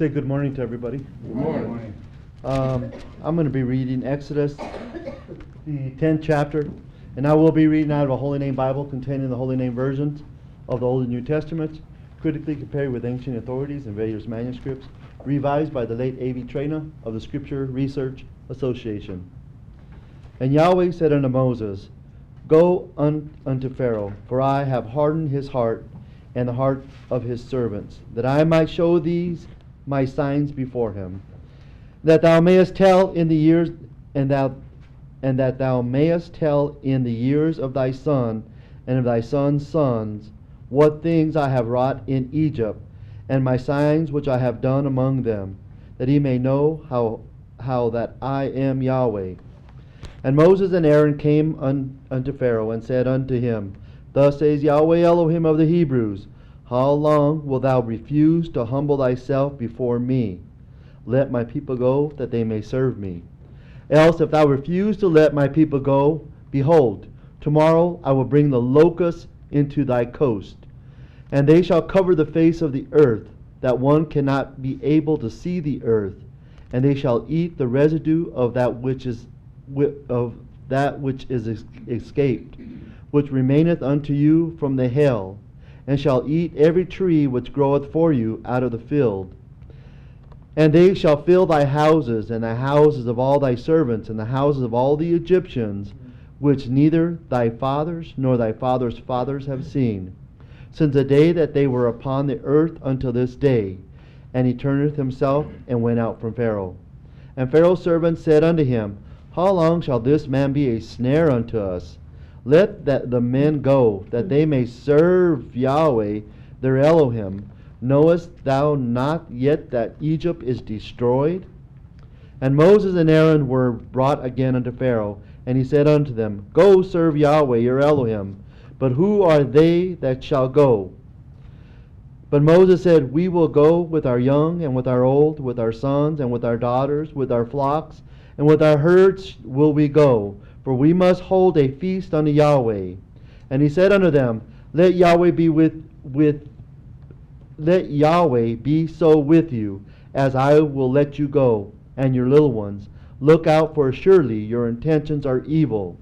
Say good morning to everybody. Good morning. I'm going to be reading Exodus, the 10th chapter, and I will be reading out of a Holy Name Bible containing the Holy Name versions of the Old and New Testaments, critically compared with ancient authorities and various manuscripts, revised by the late A.V. Traina of the Scripture Research Association. And Yahweh said unto Moses, Go unto Pharaoh, for I have hardened his heart and the heart of his servants, that I might show these my signs before him, that thou mayest tell in the years, and that thou mayest tell in the years of thy son and of thy son's sons what things I have wrought in Egypt, and my signs which I have done among them, that he may know how that I am Yahweh. And Moses and Aaron came unto Pharaoh, and said unto him, Thus says Yahweh Elohim of the Hebrews, How long wilt thou refuse to humble thyself before me? Let my people go, that they may serve me. Else, if thou refuse to let my people go, behold, tomorrow I will bring the locusts into thy coast, and they shall cover the face of the earth, that one cannot be able to see the earth, and they shall eat the residue of that which is escaped, which remaineth unto you from the hail, and shall eat every tree which groweth for you out of the field. And they shall fill thy houses, and the houses of all thy servants, and the houses of all the Egyptians, which neither thy fathers nor thy fathers' fathers have seen, since the day that they were upon the earth until this day. And he turneth himself and went out from Pharaoh. And Pharaoh's servants said unto him, How long shall this man be a snare unto us? Let the men go, that they may serve Yahweh their Elohim. Knowest thou not yet that Egypt is destroyed? And Moses and Aaron were brought again unto Pharaoh, and he said unto them, Go serve Yahweh your Elohim. But who are they that shall go? But Moses said, We will go with our young and with our old, with our sons and with our daughters, with our flocks and with our herds will we go, for we must hold a feast unto Yahweh. And he said unto them, Let Yahweh be so with you, as I will let you go, and your little ones. Look out, for surely your intentions are evil.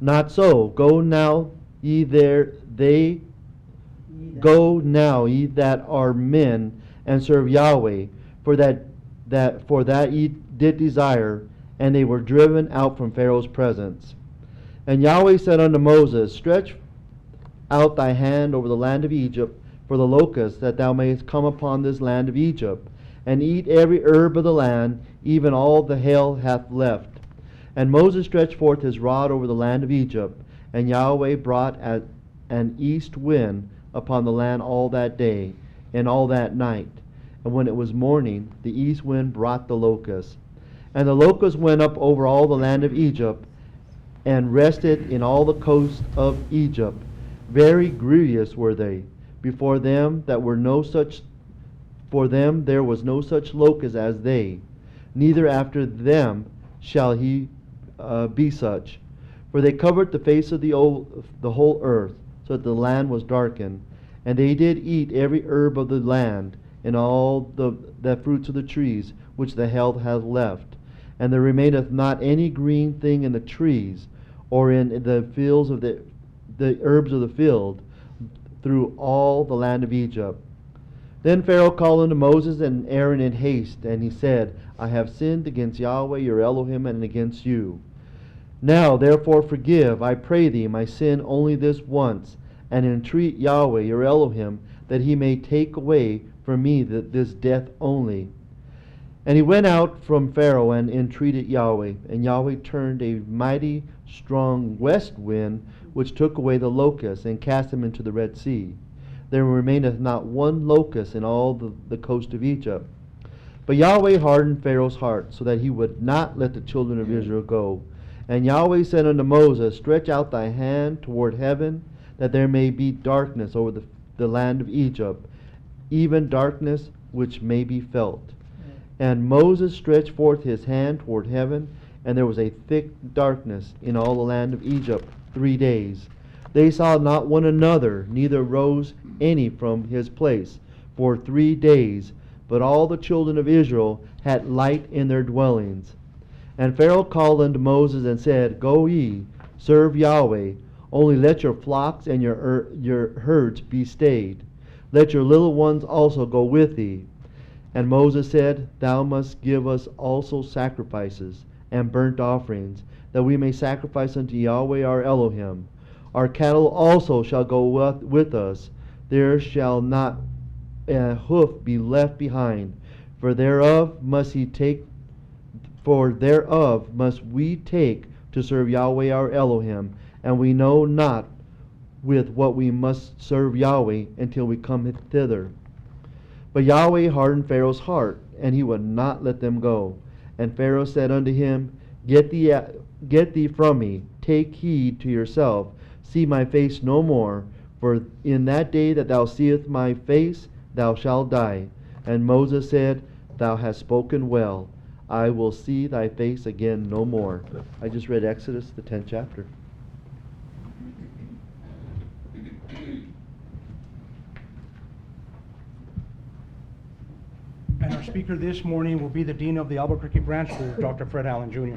Not so. Go now, ye that are men, and serve Yahweh, for that ye did desire. And they were driven out from Pharaoh's presence. And Yahweh said unto Moses, Stretch out thy hand over the land of Egypt for the locusts, that thou mayest come upon this land of Egypt, and eat every herb of the land, even all the hail hath left. And Moses stretched forth his rod over the land of Egypt, and Yahweh brought an east wind upon the land all that day, and all that night. And when it was morning, the east wind brought the locusts. And the locusts went up over all the land of Egypt, and rested in all the coast of Egypt. Very grievous were they. Before them there was no such locust as they, neither after them shall he be such. For they covered the face of the whole earth, so that the land was darkened. And they did eat every herb of the land, and all the fruits of the trees, which the hail hath left. And there remaineth not any green thing in the trees, or in the fields of the herbs of the field, through all the land of Egypt. Then Pharaoh called unto Moses and Aaron in haste, and he said, I have sinned against Yahweh your Elohim, and against you. Now therefore forgive, I pray thee, my sin only this once, and entreat Yahweh your Elohim, that he may take away from me this death only. And he went out from Pharaoh and entreated Yahweh, and Yahweh turned a mighty strong west wind, which took away the locusts, and cast them into the Red Sea. There remaineth not one locust in all the coast of Egypt. But Yahweh hardened Pharaoh's heart, so that he would not let the children of Israel go. And Yahweh said unto Moses, Stretch out thy hand toward heaven, that there may be darkness over the land of Egypt, even darkness which may be felt. And Moses stretched forth his hand toward heaven, and there was a thick darkness in all the land of Egypt 3 days. They saw not one another, neither rose any from his place for 3 days. but all the children of Israel had light in their dwellings. And Pharaoh called unto Moses and said, Go ye, serve Yahweh, only let your flocks and your herds be stayed. Let your little ones also go with thee. And Moses said, Thou must give us also sacrifices and burnt offerings, that we may sacrifice unto Yahweh our Elohim. Our cattle also shall go with us. There shall not a hoof be left behind, for thereof must we take to serve Yahweh our Elohim, and we know not with what we must serve Yahweh until we come thither. But Yahweh hardened Pharaoh's heart, and he would not let them go. And Pharaoh said unto him, Get thee from me, take heed to yourself, see my face no more, for in that day that thou seest my face, thou shalt die. And Moses said, Thou hast spoken well. I will see thy face again no more. I just read Exodus, the 10th chapter. And our speaker this morning will be the Dean of the Albuquerque Branch School, Dr. Fred Allen, Jr.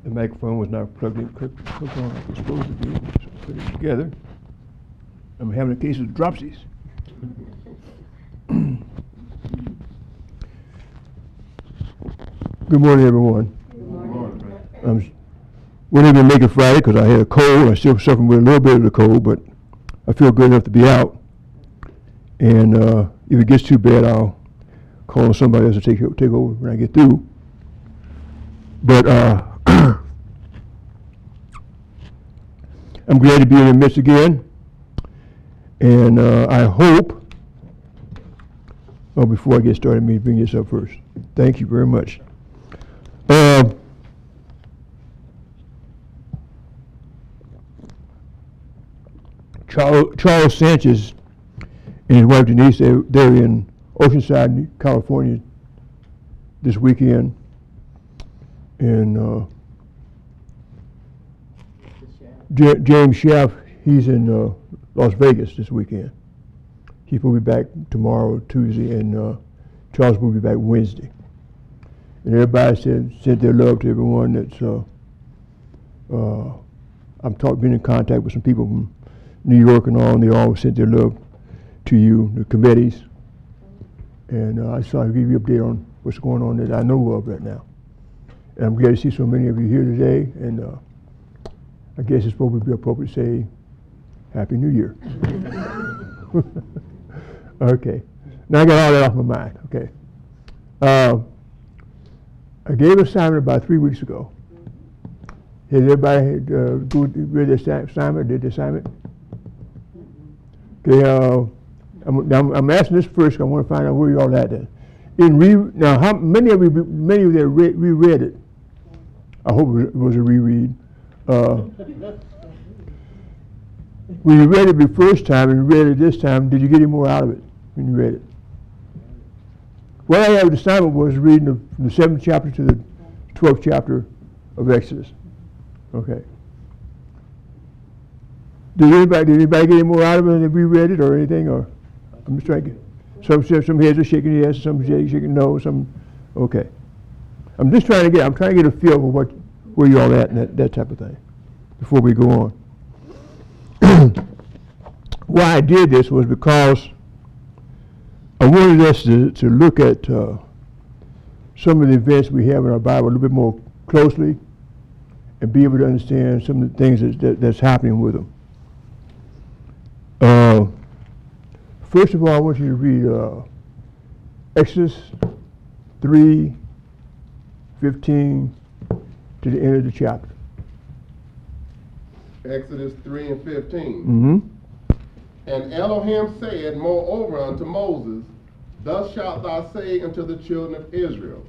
The microphone was not plugged on like it's supposed to be, so put it together. I'm having a case of dropsies. Good morning, everyone. Good morning. We didn't even make it Friday because I had a cold. I'm still suffering with a little bit of the cold, but I feel good enough to be out. And if it gets too bad, I'll call somebody else to take over when I get through. But I'm glad to be in your midst again, and I hope, well, before I get started, let me bring this up first. Thank you very much. Charles Sanchez and his wife Denise, they're in Oceanside, California this weekend, and James Schaff, he's in Las Vegas this weekend. He will be back tomorrow, Tuesday, and Charles will be back Wednesday. And everybody sent their love to everyone that's, been in contact with some people from New York and all, and they all sent their love to you, the committees. And I just thought I'd give you an update on what's going on that I know of right now. And I'm glad to see so many of you here today, and I guess it's probably appropriate to say Happy New Year. Okay. Now I got all that off my mind. Okay. I gave an assignment about 3 weeks ago. Has everybody read the assignment, did the assignment? Okay. I'm asking this first. I want to find out where you all at then. Now, how many of you reread it? I hope it was a reread. When you read it the first time and you read it this time, did you get any more out of it when you read it? What I had assignment was reading from the 7th chapter to the 12th chapter of Exodus. Okay. Did anybody get any more out of it than we read it or anything? Or I'm just trying to get some heads are shaking yes, some shaking no, some okay. I'm trying to get a feel for where you all at and that type of thing before we go on. Why I did this was because I wanted us to look at some of the events we have in our Bible a little bit more closely and be able to understand some of the things that's happening with them. First of all, I want you to read Exodus 3:15 to the end of the chapter. Exodus 3 and 15. Mm-hmm. And Elohim said moreover unto Moses, Thus shalt thou say unto the children of Israel.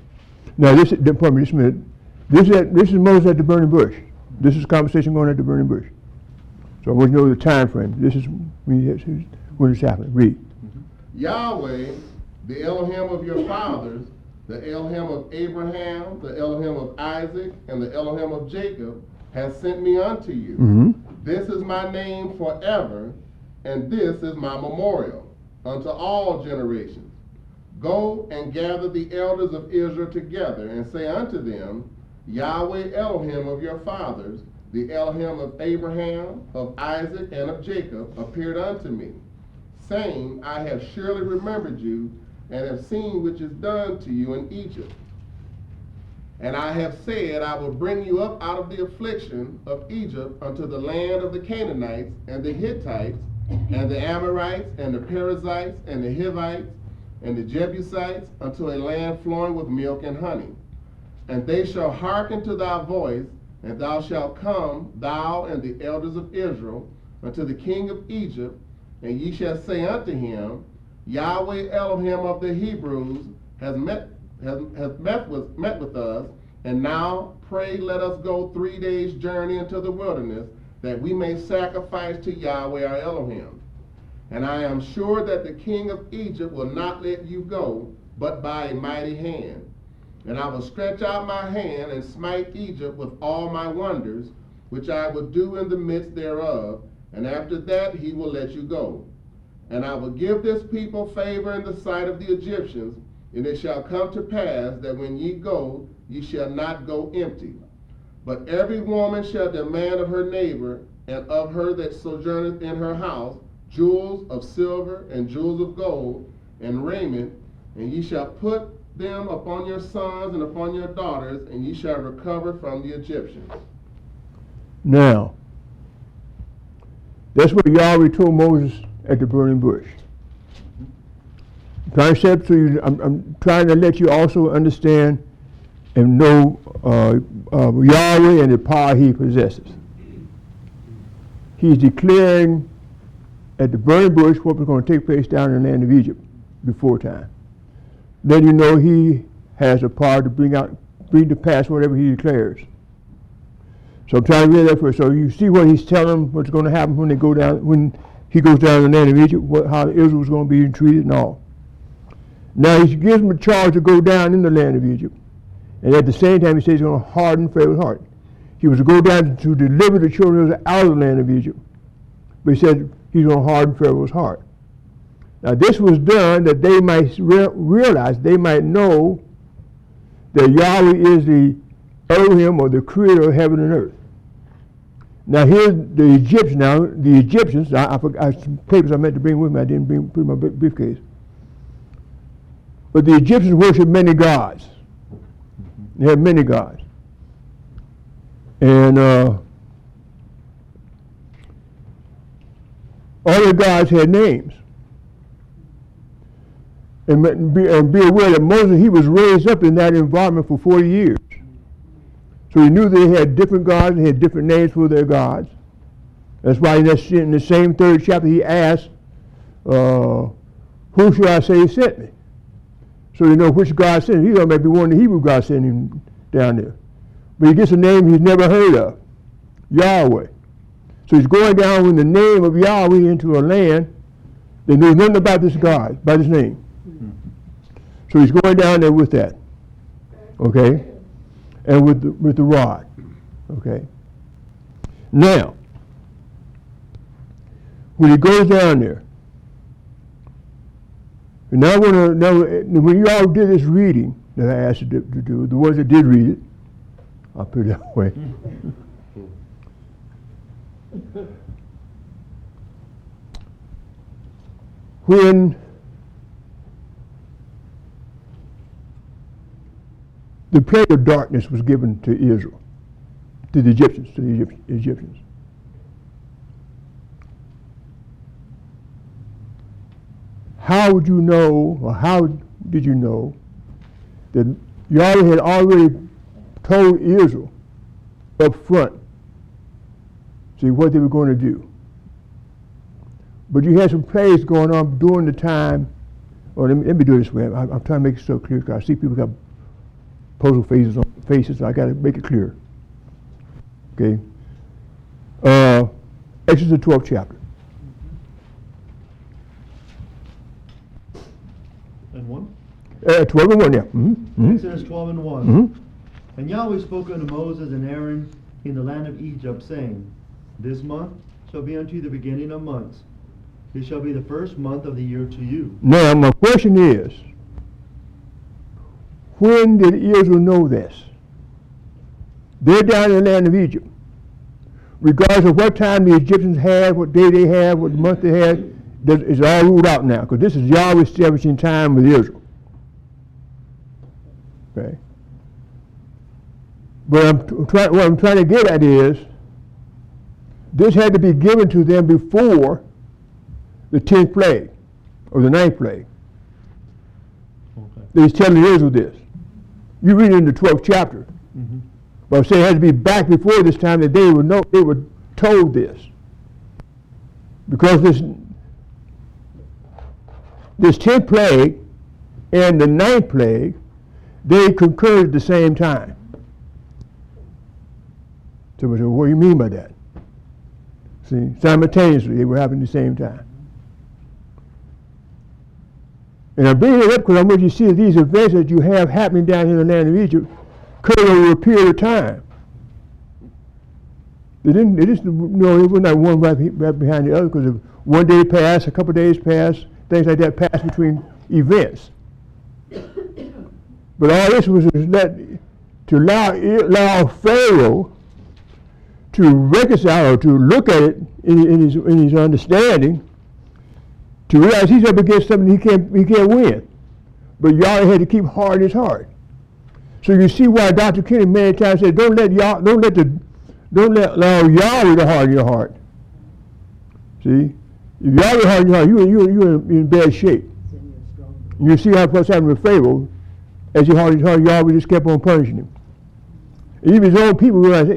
Now pardon me, just a minute. This is Moses at the burning bush. This is a conversation going at the burning bush. So I want you to know the time frame. This is when it's happening. Read. Yahweh, the Elohim of your fathers, the Elohim of Abraham, the Elohim of Isaac, and the Elohim of Jacob, has sent me unto you. Mm-hmm. This is my name forever, and this is my memorial unto all generations. Go and gather the elders of Israel together, and say unto them, Yahweh Elohim of your fathers, the Elohim of Abraham, of Isaac, and of Jacob, appeared unto me, saying, I have surely remembered you, and have seen which is done to you in Egypt. And I have said, I will bring you up out of the affliction of Egypt unto the land of the Canaanites, and the Hittites, and the Amorites, and the Perizzites, and the Hivites, and the Jebusites, unto a land flowing with milk and honey. And they shall hearken to thy voice, and thou shalt come, thou and the elders of Israel, unto the king of Egypt, and ye shall say unto him, Yahweh Elohim of the Hebrews has met with us, and now pray let us go 3 days' journey into the wilderness, that we may sacrifice to Yahweh our Elohim. And I am sure that the king of Egypt will not let you go, but by a mighty hand. And I will stretch out my hand and smite Egypt with all my wonders, which I will do in the midst thereof, and after that he will let you go. And I will give this people favor in the sight of the Egyptians, and it shall come to pass that when ye go, ye shall not go empty. But every woman shall demand of her neighbor, and of her that sojourneth in her house, jewels of silver and jewels of gold, and raiment, and ye shall put them upon your sons and upon your daughters, and ye shall recover from the Egyptians. Now, that's what Yahweh told Moses at the burning bush. I'm trying to say it to you, I'm trying to let you also understand and know Yahweh and the power he possesses. He's declaring at the burning bush what was going to take place down in the land of Egypt before time. Then you know he has the power to bring to pass whatever he declares. So I'm trying to read that first. So you see what he's telling them what's going to happen when he goes down to the land of Egypt, how Israel is going to be treated and all. Now he gives them a charge to go down in the land of Egypt. And at the same time he says he's going to harden Pharaoh's heart. He was to go down to deliver the children of Israel out of the land of Egypt. But he said he's going to harden Pharaoh's heart. Now this was done that they might realize, they might know that Yahweh is the Elohim, or the creator of heaven and earth. Now here's the Egyptians. Now the Egyptians, I forgot some papers I meant to bring with me. I didn't put in my briefcase. But the Egyptians worshiped many gods. They had many gods. And all the gods had names. And be aware that Moses, he was raised up in that environment for 40 years. So he knew they had different gods, and had different names for their gods. That's why in the same 3rd chapter he asked, who should I say sent me? So you know which God sent him. He thought maybe one of the Hebrew gods sent him down there. But he gets a name he's never heard of, Yahweh. So he's going down with the name of Yahweh into a land that knows nothing about this God, by his name. So he's going down there with that, okay, and with the rod, okay. Now, when he goes down there, and now when you all did this reading that I asked you to do, the ones that did read it, I'll put it that way. When the plague of darkness was given to Israel, to the Egyptians. How would you know, or how did you know, that Yahweh had already told Israel up front See what they were going to do. But you had some plays going on during the time. Or let me do it this way. I'm trying to make it so clear because I see people got puzzle faces. So I got to make it clear. Okay. Exodus the 12th chapter. And 1? 12 and 1, yeah. Mm-hmm. Exodus 12 and 1. Mm-hmm. And Yahweh spoke unto Moses and Aaron in the land of Egypt, saying, This month shall be unto you the beginning of months. It shall be the first month of the year to you. Now, my question is, when did Israel know this? They're down in the land of Egypt. Regardless of what time the Egyptians had, what day they had, what month they had, it's all ruled out now, because this is Yahweh establishing time with Israel. Okay? But what I'm trying to get at is, this had to be given to them before the 10th plague, or the 9th plague. Okay. He's telling Israel this. You read it in the 12th chapter. Mm-hmm. But I'm saying it had to be back before this time that they would know, they were told this. Because this 10th plague and the 9th plague, they concurred at the same time. So we said, what do you mean by that? See, simultaneously, they were happening at the same time. And I'm bringing it up because I want you to see that these events that you have happening down here in the land of Egypt occurred over a period of time. It was not one right behind the other, because one day passed, a couple of days passed, things like that passed between events. But all this was to allow Pharaoh to reconcile or to look at it in his understanding, to realize he's up against something he can't win. But Yahweh had to keep hard in his heart. So you see why Dr. Kenny many times said, don't let Yahweh to harden your heart. See, if Yahweh harden your heart, you're in bad shape. You see how what's happened with Pharaoh. As he hardened his heart, Yahweh just kept on punishing him. And even his own people realized,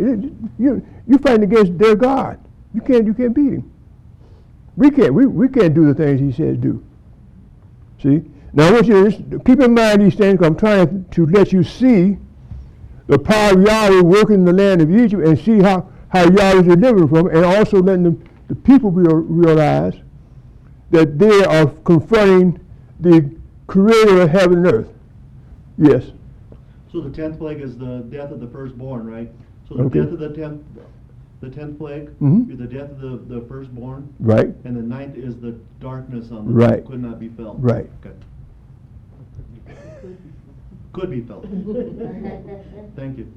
you're fighting against their God. You can't beat him. We can't do the things he says do. See? Now I want you to keep in mind these things, because I'm trying to let you see the power of Yahweh working in the land of Egypt, and see how Yahweh is delivering from it, and also letting the people realize that they are confronting the creator of heaven and earth. Yes? So the 10th plague is the death of the firstborn, right? So the Okay. death of the 10th plague Mhm. is the death of the firstborn, Right? and the 9th is the darkness on the Right. could not be felt. Right. Okay. Could be felt. Thank you.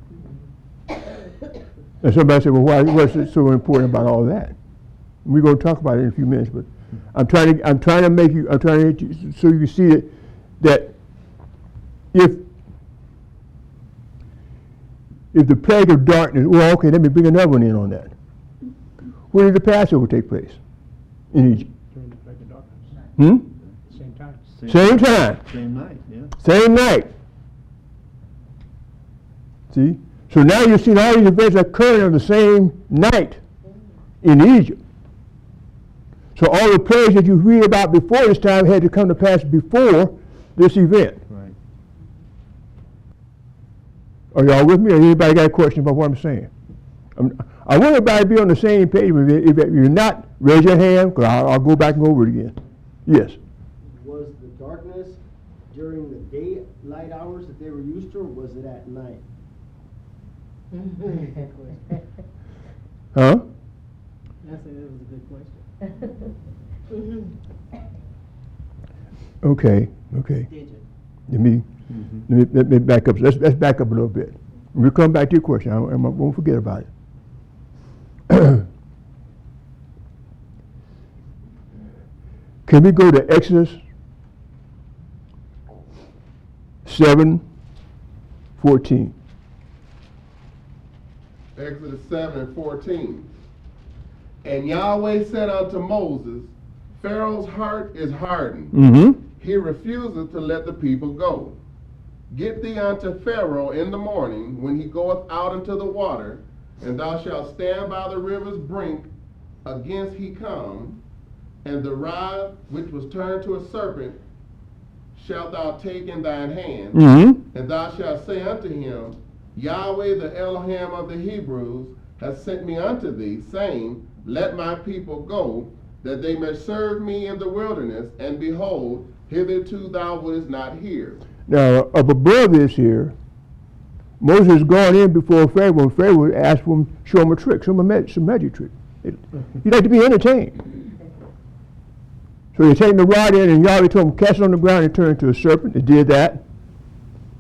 And somebody said, well, what's so important about all that? We're going to talk about it in a few minutes, but I'm trying to make you, so you see that if the plague of darkness, well, okay, let me bring another one in on that. When did the Passover take place in Egypt? During the plague of darkness. Same time. Same time. Same night, yeah. Same night. See? So now you're seeing all these events occurring on the same night in Egypt. So all the plagues that you read about before this time had to come to pass before this event. Right. Are y'all with me, or anybody got a question about what I'm saying? I want everybody to be on the same page. If you're not, raise your hand, because I'll go back and go over it again. Yes? Was the darkness during the daylight hours that they were used to, or was it at night? Huh? I said it was a good question. Okay. Did you? Let me back up. Let's back up a little bit. We'll come back to your question. I won't forget about it. Can we go to Exodus 7:14? Exodus 7:14. And Yahweh said unto Moses, Pharaoh's heart is hardened. Mm-hmm. He refuseth to let the people go. Get thee unto Pharaoh in the morning when he goeth out into the water, And thou shalt stand by the river's brink against he come, and the rod which was turned to a serpent shalt thou take in thine hand, Mm-hmm. and thou shalt say unto him, Yahweh the Elohim of the Hebrews has sent me unto thee, saying, Let my people go, that they may serve me in the wilderness, and behold, hitherto thou wouldest not hear. Now, up above this here, Moses has gone in before Pharaoh, and Pharaoh asked for him, show him a trick, some magic trick. He'd like to be entertained. So they taken the rod in, and Yahweh told him, cast it on the ground and turn it into a serpent. They did that.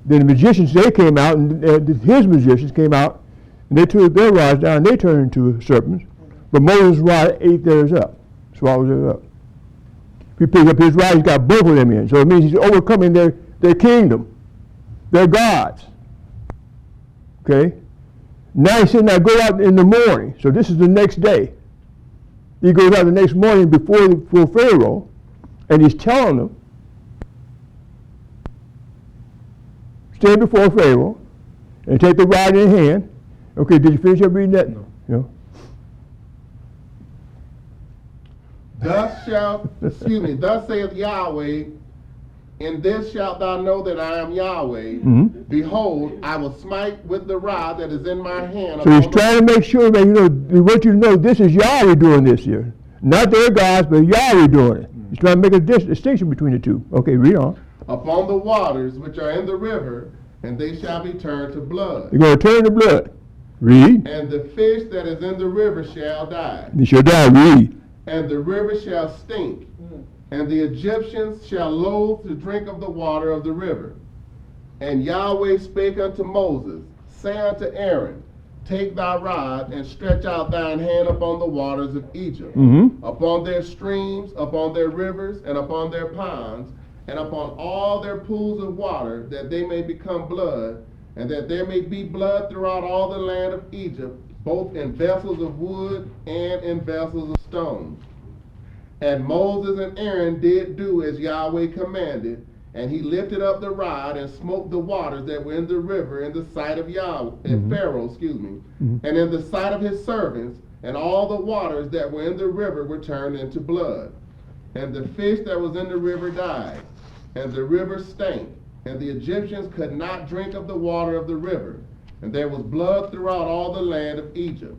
Then the magicians, they came out, and his magicians came out, and they took their rods down, and they turned into serpents. But Moses' rod ate theirs up, swallowed it up. If you pick up his rod, he's got both of them in. So it means he's overcoming their kingdom, their gods. Okay? Now he said, now go out in the morning. So this is the next day. He goes out the next morning before Pharaoh, and he's telling them, stand before Pharaoh, and take the rod in hand. Okay, did you finish up reading that? No. Thus saith Yahweh, in this shalt thou know that I am Yahweh. Mhm. Behold, I will smite with the rod that is in my hand. So he's upon the- trying to make sure that, he wants you to know this is Yahweh doing this here. Not their gods, but Yahweh doing it. He's trying to make a distinction between the two. Okay, read on. upon the waters which are in the river, and they shall be turned to blood. You're going to turn to blood. Read. And the fish that is in the river shall die, You shall die. Read. and the river shall stink, and the Egyptians shall loathe to drink of the water of the river. And Yahweh spake unto Moses, say unto Aaron, take thy rod and stretch out thine hand upon the waters of Egypt, Mm-hmm. upon their streams, upon their rivers, and upon their ponds, and upon all their pools of water, that they may become blood, and that there may be blood throughout all the land of Egypt, both in vessels of wood and in vessels of stone. And Moses and Aaron did do as Yahweh commanded, and he lifted up the rod and smote the waters that were in the river in the sight of Yahweh, Pharaoh, and in the sight of his servants, and all the waters that were in the river were turned into blood. And the fish that was in the river died, and the river stank, and the Egyptians could not drink of the water of the river, and there was blood throughout all the land of Egypt.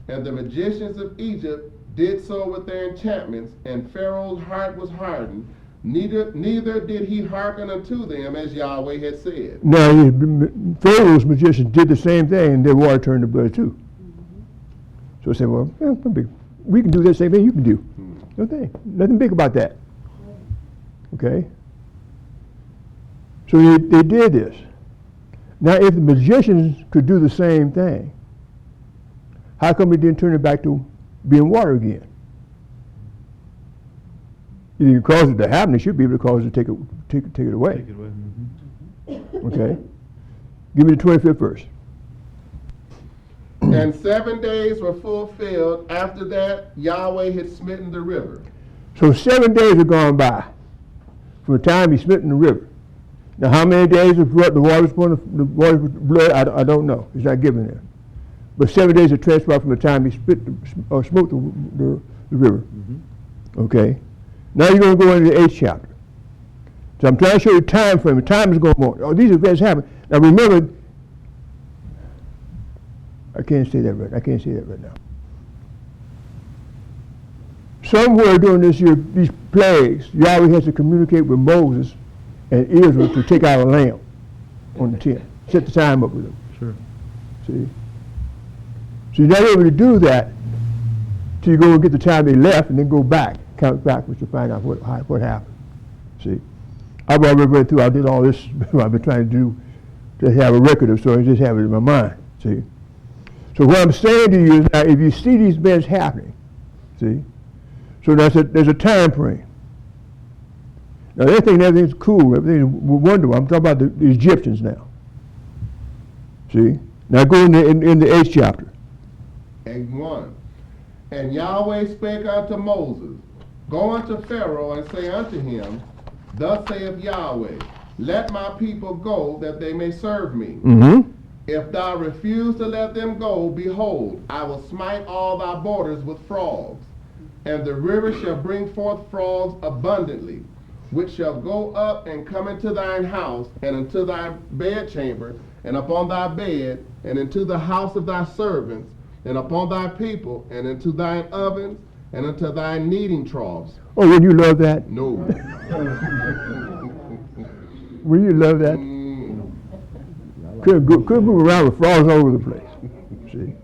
And the magicians of Egypt did so with their enchantments, and Pharaoh's heart was hardened, neither did he hearken unto them as Yahweh had said. Now, Pharaoh's magicians did the same thing, and their water turned to blood too. So I said, well, no big. We can do the same thing you can do. No thing. Nothing big about that. Okay? So they did this. Now, if the magicians could do the same thing, how come they didn't turn it back to being water again? If you cause it to happen, they should be able to cause it to take it away. Take it away. Mhm. Okay? Give me the 25th verse. And 7 days were fulfilled. After that, Yahweh had smitten the river. So 7 days have gone by from the time he smitten the river. Now, how many days of the water was blood? I don't know. It's not given there. But 7 days have transpired from the time he smote the river. Okay? Now you're going to go into the 8th chapter. So I'm trying to show you time frame. The time is going on. Oh, these events happen. Now remember, I can't say that right now. Somewhere during this year, these plagues, Yahweh has to communicate with Moses and Israel to take out a lamb on the tent. Set the time up with them. Sure. See? So you're not able to do that till you go and get the time they left and then go back, count backwards to find out what happened. See? I've already read through, I did all this, I've been trying to do, to have a record of stories, just have it in my mind. See? So what I'm saying to you is that if you see these events happening, see? So there's a time frame. Now they think everything's cool, everything's wonderful. I'm talking about the Egyptians now. See? Now go in the 8th chapter. And 1. And Yahweh spake unto Moses, go unto Pharaoh and say unto him, thus saith Yahweh, let my people go that they may serve me. Mm-hmm. If thou refuse to let them go, behold, I will smite all thy borders with frogs, and the river shall bring forth frogs abundantly, which shall go up and come into thine house, and into thy bedchamber, and upon thy bed, and into the house of thy servants, and upon thy people, and into thine ovens, and into thy kneading troughs. Oh, would you love that? No. Would you love that? Could move around with frogs all over the place. See?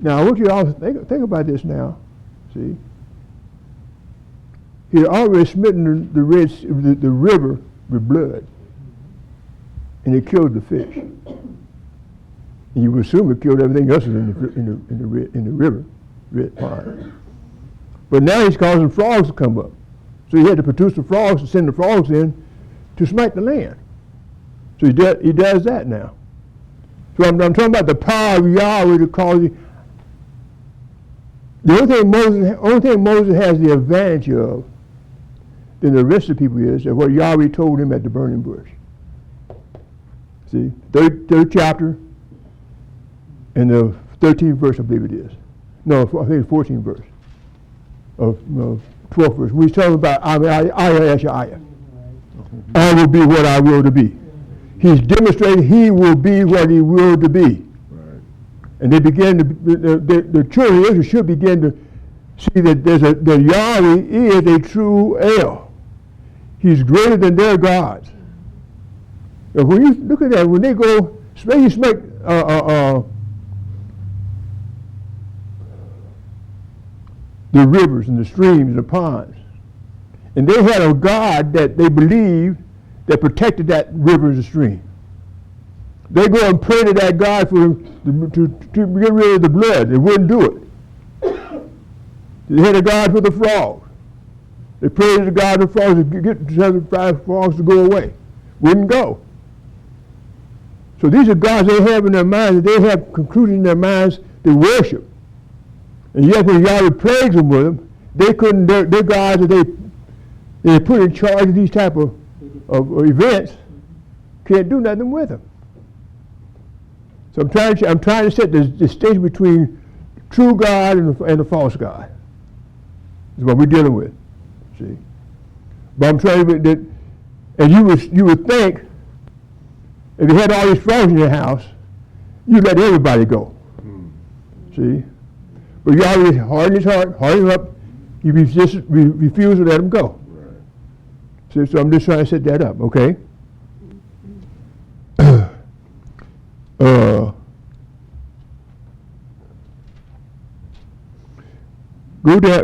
Now, I want you to also think about this now. See? He had already smitten the river with blood, and he killed the fish. And you would assume it killed everything else in the river, red pond. But now he's causing frogs to come up. So he had to produce the frogs and send the frogs in to smite the land. So he does that now. So I'm talking about the power of Yahweh to cause you. The only thing Moses has the advantage of than the rest of the people is what Yahweh told him at the burning bush. See, third chapter and the 13th verse, I believe it is. No, I think it's 14th verse of 12th verse. We're talking about I will be what I will to be. He's demonstrated he will be what he will to be. Right. And they begin to, the children of Israel should begin to see that that Yahweh is a true El. He's greater than their gods. And when you look at that, when they go, you smite the rivers and the streams and the ponds, and they had a God that they believed that protected that river and the stream. They go and pray to that God for to get rid of the blood. They wouldn't do it. They had a God for the frogs. They prayed to the God of the frogs to get 75 frogs to go away. Wouldn't go. So these are gods they have in their minds, that they have concluded in their minds they worship. And yet when Yahweh plagues them with them, they couldn't, their gods that they put in charge of these type of events can't do nothing with them. So I'm trying to set the distinction between true God and the false God. Is what we're dealing with. See, but I'm trying to that, and you would think if you had all these frogs in your house, you'd let everybody go. See, but Yahweh hardened his heart, hardened him up. He refused to let him go. Right. So I'm just trying to set that up, okay?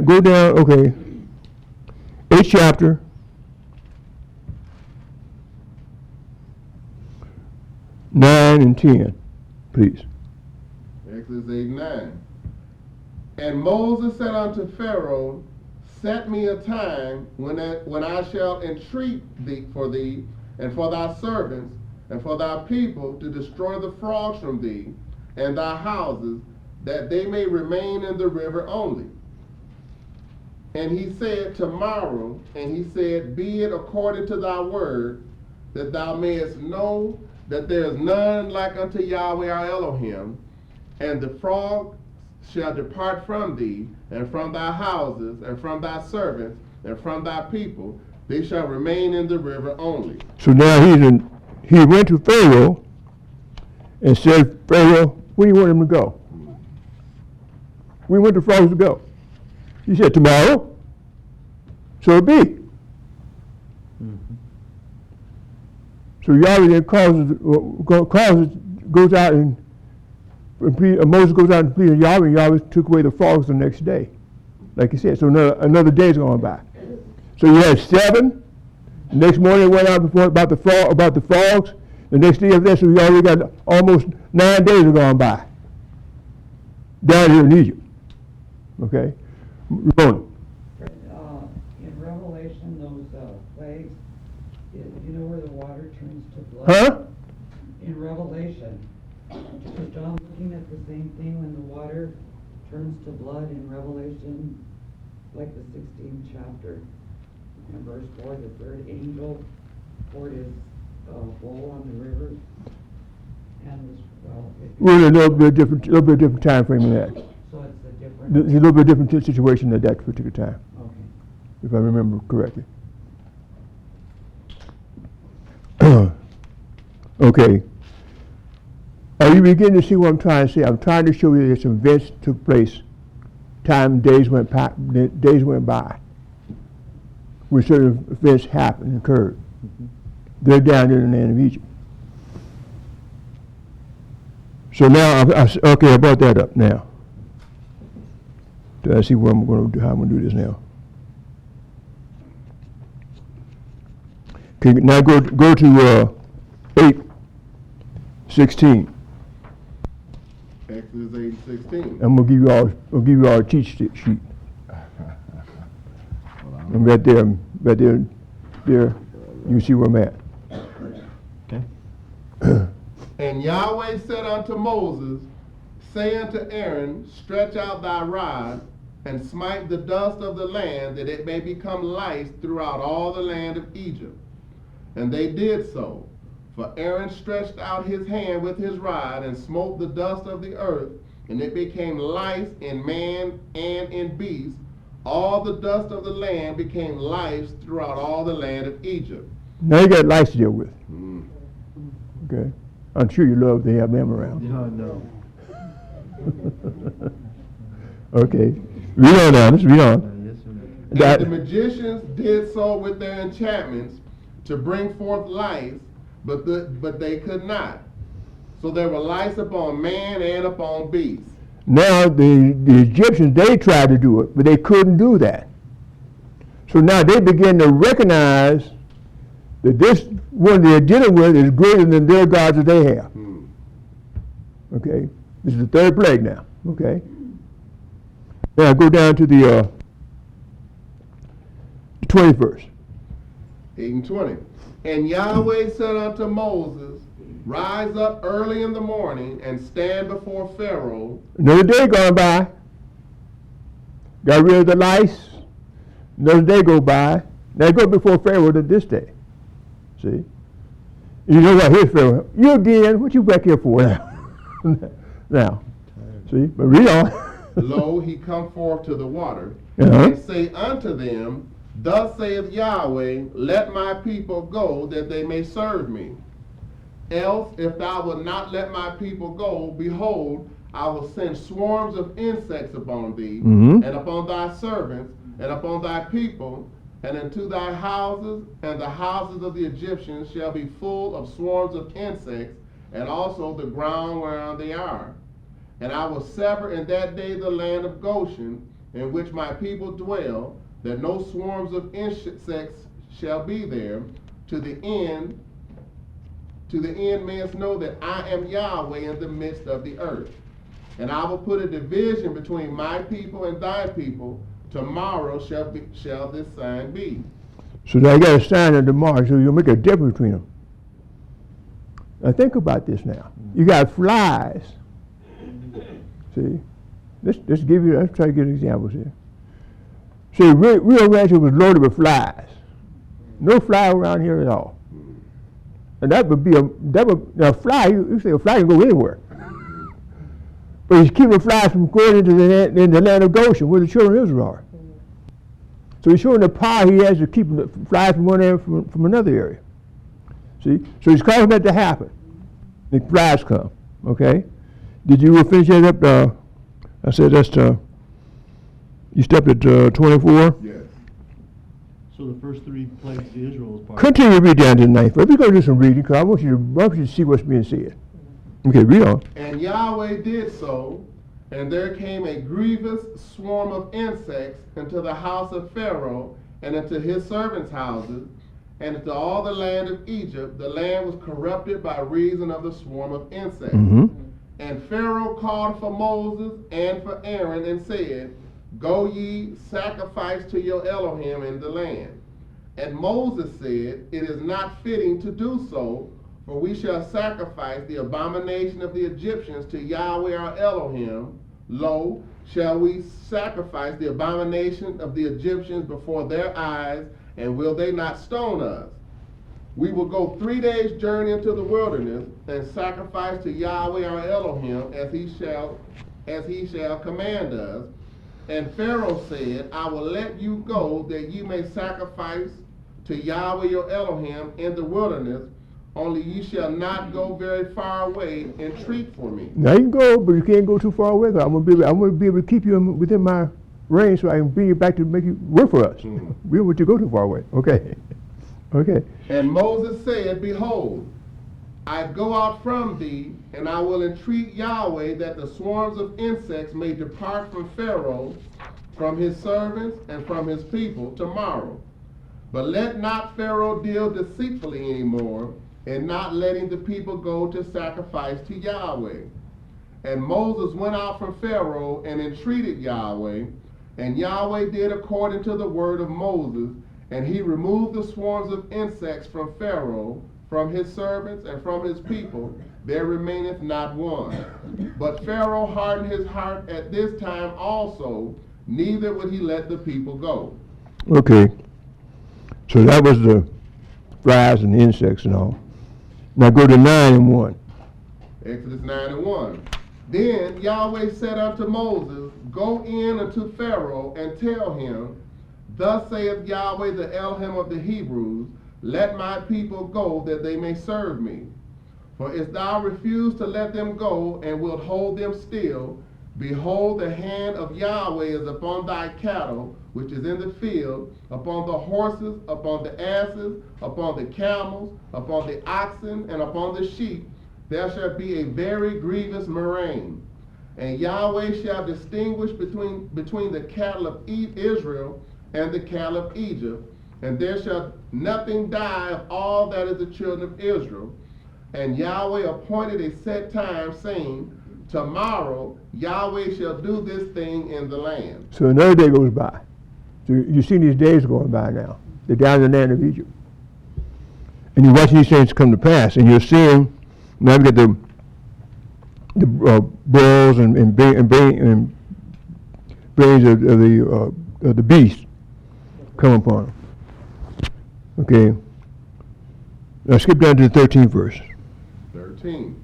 Go down, okay. 8th chapter. 9 and 10, please. Exodus 8:9. And Moses said unto Pharaoh, set me a time when I shall entreat thee and for thy servants and for thy people to destroy the frogs from thee and thy houses, that they may remain in the river only. And he said, tomorrow. And he said, be it according to thy word, that thou mayest know that there is none like unto Yahweh our Elohim, and the frogs shall depart from thee, and from thy houses, and from thy servants, and from thy people. They shall remain in the river only. So now he went to Pharaoh and said, Pharaoh, where do you want him to go? Where do you want the frogs to go? He said, tomorrow. So it be. So Yahweh then goes out and Moses goes out and pleads Yahweh, and Yahweh took away the frogs the next day. Like he said, so another day's going by. So you had 7. The next morning it went out about the frogs. The next day after that, so you already got almost 9 days have gone by. Down here in Egypt. Okay? Ramona. In Revelation, those plagues, you know where the water turns to blood? Huh? In Revelation, is John looking at the same thing when the water turns to blood in Revelation, like the 16th chapter? In verse 4, the third angel poured his bowl on the river? And this, well, We're in a little bit different time frame than that. so it's a It's different, a little bit different situation at that particular time, okay. if I remember correctly. Okay. Are you beginning to see what I'm trying to say? I'm trying to show you that some events took place. Days went by. Where certain events happened, occurred. They're down in the land of Egypt. So now, okay, I brought that up now. Do I see what I'm going to do? How I'm going to do this now? Okay, now go to 8:16. Exodus 8:16. I'm gonna give you all a cheat sheet. I'm right there. There. You see where I'm at. Okay. And Yahweh said unto Moses, say unto Aaron, stretch out thy rod, and smite the dust of the land, that it may become lice throughout all the land of Egypt. And they did so. For Aaron stretched out his hand with his rod, and smote the dust of the earth, and it became lice in man and in beast. All the dust of the land became lice throughout all the land of Egypt. Now you got lice to deal with. Mm. Okay. I'm sure you love to have them around. No. Okay. Read on now. Let's read on. Yes, sir. And That- the magicians did so with their enchantments to bring forth lice, but they could not. So there were lice upon man and upon beast. Now the Egyptians, they tried to do it, but they couldn't do that. So now they begin to recognize that this one they're dealing with is greater than their gods that they have. Hmm. Okay? This is the third plague now. Okay? Now go down to the 20th verse. 8 and 20. And Yahweh said unto Moses, rise up early in the morning and stand before Pharaoh. Another day gone by. Got rid of the lice. Another day go by. Now go before Pharaoh to this day. See? You know what? Here's Pharaoh. You again? What you back here for now? Now. See? But read on. Lo, he come forth to the water, Uh-huh. and say unto them, thus saith Yahweh, let my people go, that they may serve me. Else, if thou wilt not let my people go, behold, I will send swarms of insects upon thee, Mhm. and upon thy servants, and upon thy people, and into thy houses, and the houses of the Egyptians shall be full of swarms of insects, and also the ground whereon they are. And I will sever in that day the land of Goshen, in which my people dwell, that no swarms of insects shall be there, to the end mayest know that I am Yahweh in the midst of the earth. And I will put a division between my people and thy people. Tomorrow shall this sign be. So they got a sign of tomorrow, so you'll make a difference between them. Now think about this now. You got flies. See? Let's try to get examples here. See, Rio Rancho was loaded with flies. No fly around here at all. And that would be a fly, you say a fly can go anywhere. But he's keeping the flies from going into the land of Goshen, where the children of Israel are. So he's showing the power he has to keep the flies from one area from another area. See? So he's causing that to happen. The flies come, okay? Did you finish that up? I said that's, you stepped at 24? Yes. So the first three plagues of Israel was part Continue to read down to the 9th verse. We're going to do some reading because I want you to see what's being said. Okay, read on. And Yahweh did so, and there came a grievous swarm of insects into the house of Pharaoh, and into his servants' houses, and into all the land of Egypt. The land was corrupted by reason of the swarm of insects. Mm-hmm. And Pharaoh called for Moses and for Aaron, and said, go ye, sacrifice to your Elohim in the land. And Moses said, it is not fitting to do so, for we shall sacrifice the abomination of the Egyptians to Yahweh our Elohim. Lo, shall we sacrifice the abomination of the Egyptians before their eyes, and will they not stone us? We will go 3 days' journey into the wilderness and sacrifice to Yahweh our Elohim as he shall command us. And Pharaoh said, I will let you go that you may sacrifice to Yahweh your Elohim in the wilderness, only ye shall not go very far away and treat for me. Now you can go, but you can't go too far away. I'm gonna be able to keep you within my range, so I can bring you back to make you work for us. Mhm. We don't want you to go too far away. Okay. Okay. And Moses said, Behold, I go out from thee, and I will entreat Yahweh that the swarms of insects may depart from Pharaoh, from his servants, and from his people tomorrow. But let not Pharaoh deal deceitfully anymore, and not letting the people go to sacrifice to Yahweh. And Moses went out from Pharaoh and entreated Yahweh, and Yahweh did according to the word of Moses, and he removed the swarms of insects from Pharaoh, from his servants, and from his people. There remaineth not one. But Pharaoh hardened his heart at this time also, neither would he let the people go. Okay. So that was the flies and the insects and all. Now go to 9:1. Exodus 9:1. Then Yahweh said unto Moses, Go in unto Pharaoh and tell him, Thus saith Yahweh the Elohim of the Hebrews, Let my people go that they may serve me. For if thou refuse to let them go and wilt hold them still, behold, the hand of Yahweh is upon thy cattle, which is in the field, upon the horses, upon the asses, upon the camels, upon the oxen, and upon the sheep. There shall be a very grievous murrain. And Yahweh shall distinguish between the cattle of Israel and the cattle of Egypt, and there shall nothing die of all that is the children of Israel. And Yahweh appointed a set time, saying, Tomorrow Yahweh shall do this thing in the land. So another day goes by. So you've seen these days going by now. They're down in the land of Egypt. And you're watching these things come to pass, and you're seeing, now we get the bulls and brains of the beast come upon them. Okay. Now skip down to the 13th verse. 13.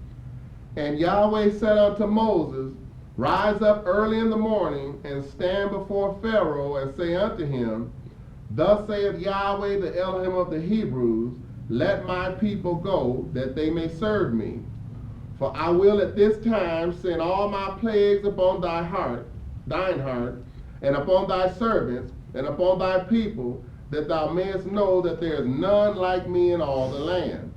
And Yahweh said unto Moses, Rise up early in the morning, and stand before Pharaoh, and say unto him, Thus saith Yahweh the Elohim of the Hebrews, Let my people go, that they may serve me. For I will at this time send all my plagues upon thine heart, and upon thy servants, and upon thy people, that thou mayest know that there is none like me in all the land.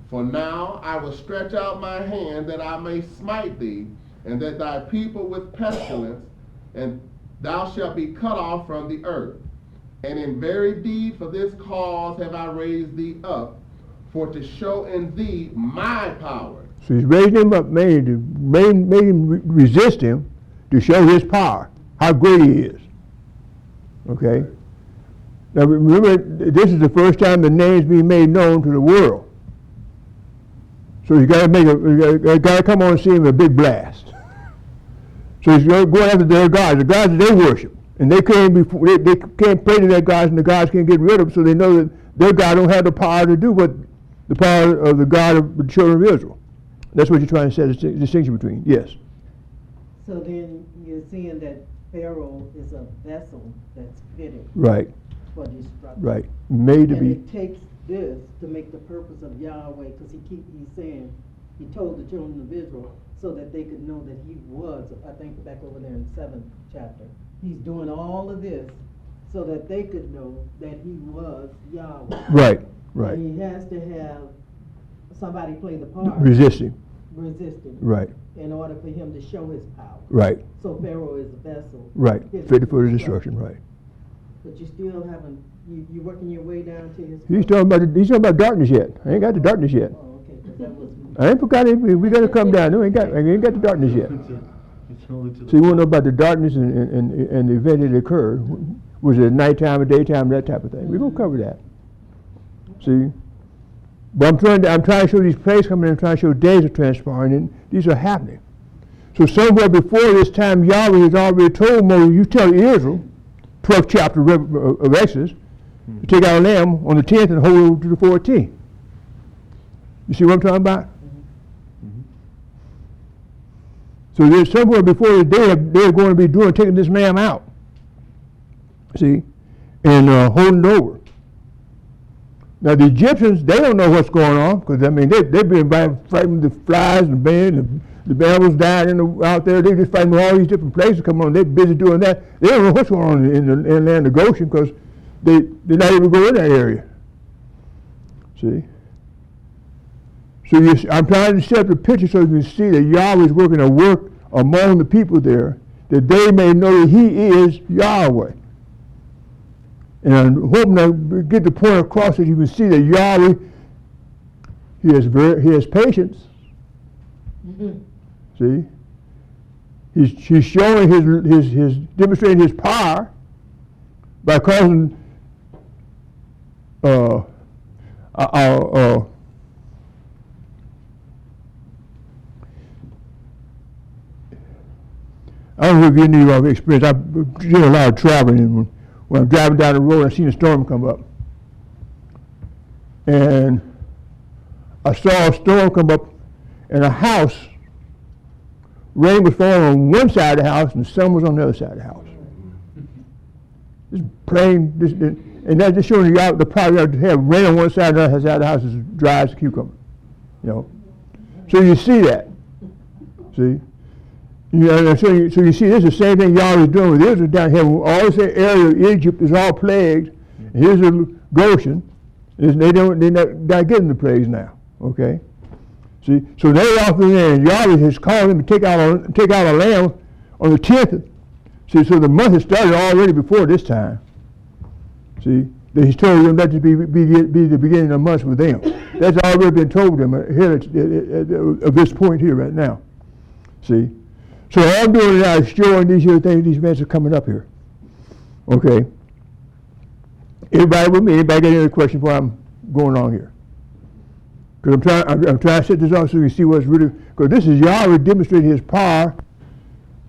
For now I will stretch out my hand that I may smite thee, and that thy people with pestilence, and thou shalt be cut off from the earth. And in very deed for this cause have I raised thee up, for to show in thee my power. So he's raised him up, made him resist him to show his power, how great he is. Okay? Now remember, this is the first time the name's being made known to the world. So you got to come on and see him a big blast. So he's going after their gods, the gods that they worship, and they can't pray to their gods, and the gods can't get rid of them. So they know that their God don't have the power to do what the power of the God of the children of Israel. That's what you're trying to set a distinction between. Yes. So then you're seeing that Pharaoh is a vessel that's fitted Right. for destruction. Right. Made to And be. it takes this to make the purpose of Yahweh, because he's saying, he told the children of Israel so that they could know that he was, I think back over there in 7th chapter, he's doing all of this so that they could know that he was Yahweh. Right. Right. And he has to have somebody play the part, Resisting. resisting, Right. in order for him to show his power. Right. So Pharaoh is a vessel. Right. fitted Fitted for the destruction. Right. But you still haven't, you working your way down to his. He's talking about darkness yet. I ain't got the darkness yet. Oh, okay, 'cause that was. I ain't forgot it. We got to come down. No, I ain't got the darkness yet. So you want to know about the darkness and the event that occurred. Was it nighttime or daytime, that type of thing? We're going to cover that. See? But I'm trying to show these plagues coming in. I'm trying to show days are transpiring, and these are happening. So somewhere before this time, Yahweh has already told Moses, you tell Israel, 12th chapter of Exodus, to take out a lamb on the 10th and hold it to the 14th. You see what I'm talking about? Mhm. So there's somewhere before the day they're going to be taking this lamb out. See? And holding it over. Now the Egyptians, they don't know what's going on, because I mean they've been fighting the flies and the animals dying out there. They're just fighting all these different places. Come on, they're busy doing that. They don't know what's going on in the land of Goshen, because they're not even going in that area. See? So I'm trying to set up the picture so you can see that Yahweh is working a work among the people there, that they may know that He is Yahweh. And I'm hoping to get the point across that you can see that Yahweh, He has patience. See? He's showing his demonstrating His power by causing I don't know if any of you have experience. I've done a lot of traveling, and when I'm driving down the road, I seen a storm come up. And I saw a storm come up, and a house, rain was falling on one side of the house, and the sun was on the other side of the house. Just plain, and that's just showing you the power to have rain on one side, and the other side of the house is dry as a cucumber. You know, so you see that. See. Yeah, so you see, this is the same thing Yahweh is doing with Israel down here. All this area of Egypt is all plagued. Here's a Goshen. They're not getting the plagues now. Okay, see, so they often and Yahweh has called them to take out a lamb on the 10th. See, so the month has started already before this time. See, He's told them that to be the beginning of the month with them. That's already been told them here at this point here right now. See. So all I'm doing now is showing these here things, these events are coming up here. Okay. Everybody with me? Anybody got any other questions before I'm going on here? Because I'm trying to set this up so you see what's really, because this is Yahweh demonstrating His power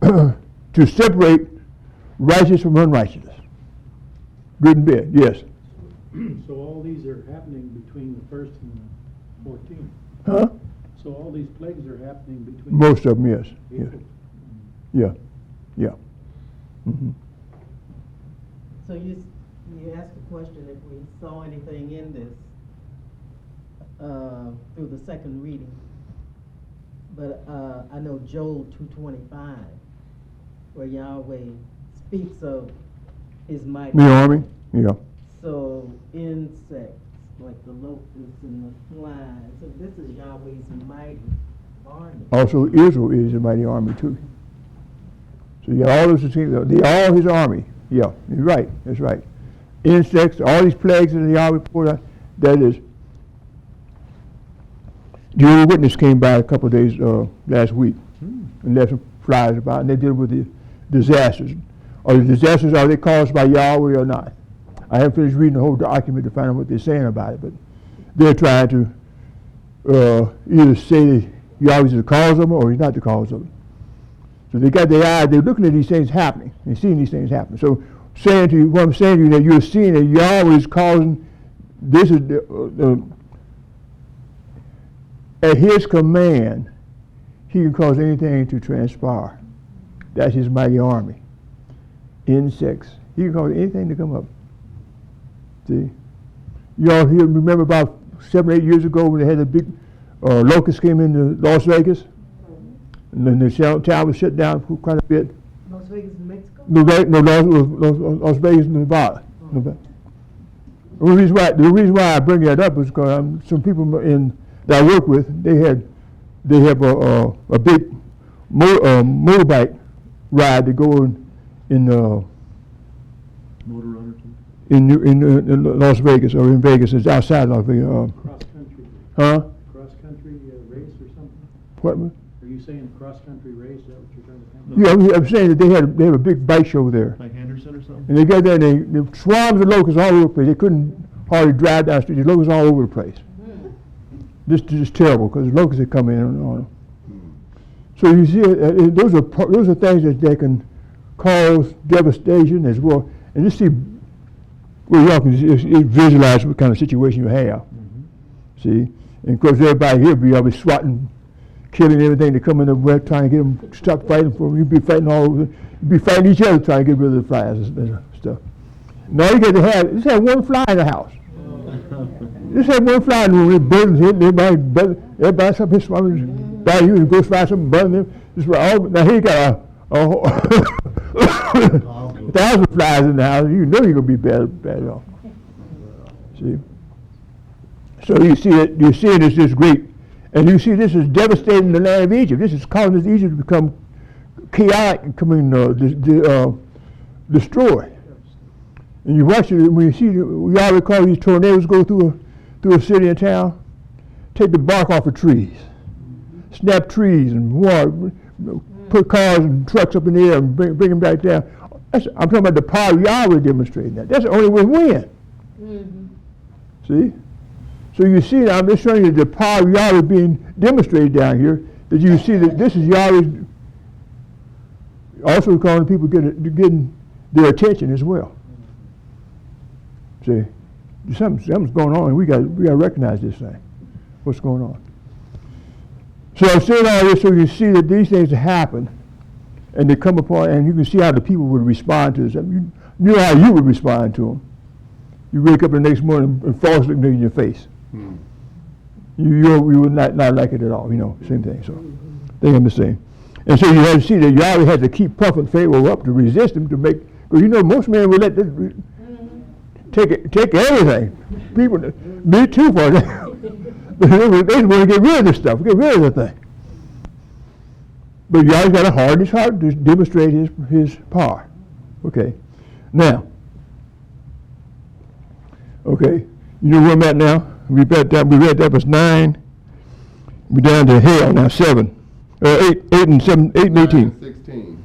to separate righteous from unrighteousness. Good and bad, yes. So all these are happening between the 1st and the 14th. Huh? So all these plagues are happening between. Most of them, yes. Yes. April. Yeah. Mm-hmm. So you asked the question if we saw anything in this through the second reading. But I know Joel 2:25, where Yahweh speaks of His mighty The army? Yeah. So insects like the locusts and the flies. So this is Yahweh's mighty army. Also, Israel is a mighty army too. So you got all those things, all His army. Yeah, you're right. That's right. Insects, all these plagues that Yahweh poured out, that is. Jehovah's Witness came by a couple of days last week and left some flyers about, and they deal with the disasters. Are the disasters, are they caused by Yahweh or not? I haven't finished reading the whole document to find out what they're saying about it, but they're trying to either say that Yahweh is the cause of them or He's not the cause of them. So they got their eyes, they're looking at these things happening, and seeing these things happen. So saying to you, what I'm saying to you, that you're seeing that Yahweh is causing, this is at His command, He can cause anything to transpire. That's His mighty army. Insects, He can cause anything to come up. See? You all remember about 7 or 8 years ago when they had the big locust came into Las Vegas? And then the town was shut down for quite a bit. Las Vegas, in Mexico? No, Las Vegas, Nevada. The reason why I bring that up is because some people that I work with, they have a big motorbike ride to go in Motor runner. in Las Vegas, or in Vegas. It's outside Las Vegas. Cross-country. Huh? Cross-country race or something? What? Are you saying cross-country race? Is that what you're trying to tell me? Yeah, I'm saying that they have a big bike show there. Like Henderson or something? And they got there and the swarms of locusts all over the place. They couldn't hardly drive down the street. The locusts all over the place. This is just terrible because the locusts are coming in on them. So you see, those are things that can cause devastation as well. And just see, well, y'all can visualize what kind of situation you have. See, And of course, everybody here be always swatting, killing everything that come in the way, trying to get them stop fighting for them. You be fighting all over, you be fighting each other trying to get rid of the flies and stuff. Now you got to have, just have one fly in the house. Just have one fly in the room, buzzing, hitting everybody, some his swami by you and go fly something, buzzing them. Just all, now he got a 1,000 flies in the house. You know you're gonna be bad off. See. So you see that you're seeing this is great, and you see this is devastating the land of Egypt. This is causing Egypt to become chaotic and coming destroyed. And you watch it when you see. We all recall these tornadoes go through a city and town. Take the bark off of trees, snap trees and water, put cars and trucks up in the air and bring them back down. I'm talking about the power of Yahweh demonstrating that. That's the only way to win. See? So you see, I'm just showing you the power of Yahweh being demonstrated down here, that you see that this is Yahweh also calling people getting their attention as well. See? Something's going on, and we got to recognize this thing. What's going on? So I'm saying all this so you see that these things happen, and they come upon, and you can see how the people would respond to this. You know how you would respond to them. You wake up the next morning and falls looking in your face. You would not like it at all, same thing. So they are the same. And so you have to see that Yahweh had to keep puffing Pharaoh up to resist him to make, because most men would let this take everything. People, me too for that. They just want to get rid of this stuff, get rid of the thing. But Yahweh's got to harden his heart to demonstrate his power. Okay. Now, okay, you know where I'm at now? We read that was 9. We're down to hell now, 7. 8 and 7, 8 and 18. 16.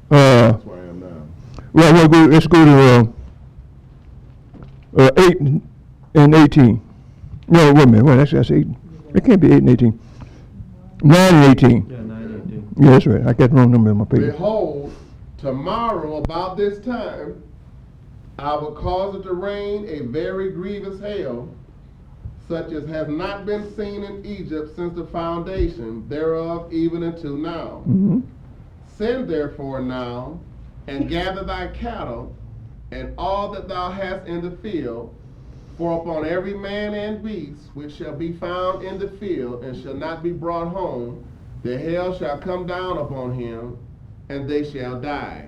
That's where I am now. Well, let's go to 8 and 18. No, wait a minute. Well, that's 8. It can't be 8 and 18. 9 and 18. Yeah, 9 and 18. Yeah, that's right. I got the wrong number in my paper. Behold, tomorrow about this time, I will cause it to rain a very grievous hail, such as has not been seen in Egypt since the foundation thereof even until now. Mm-hmm. Send therefore now, and gather thy cattle, and all that thou hast in the field, for upon every man and beast which shall be found in the field, and shall not be brought home, the hail shall come down upon him, and they shall die.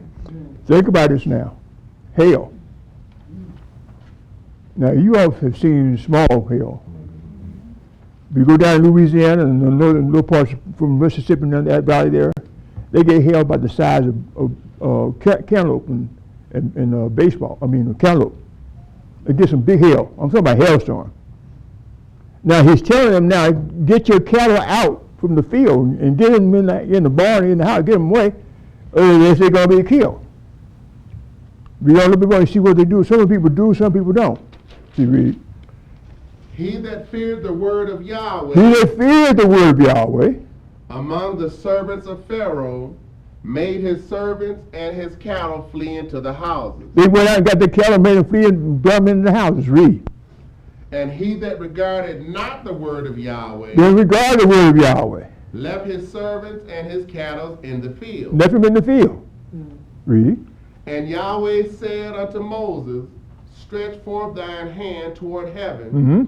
Think about this now. Hail. Now, you all have seen small hail. If you go down to Louisiana and the northern little parts from Mississippi and that valley there, they get hail about the size of cantaloupe and baseball. Cantaloupe. They get some big hail. I'm talking about hailstorm. Now, he's telling them now, get your cattle out from the field and get them in the barn, in the house, get them away, or they're going to be killed. We don't look around and see what they do. Some people do, some people don't. See, read. He that feared the word of Yahweh, He that feared the word of Yahweh, among the servants of Pharaoh, made his servants and his cattle flee into the houses. they went out and got the cattle, made them flee, and brought them into the houses. Read. And he that regarded not the word of Yahweh, They regard the word of Yahweh. left his servants and his cattle in the field. Left them in the field. Read. And Yahweh said unto Moses, stretch forth thine hand toward heaven, Mm-hmm.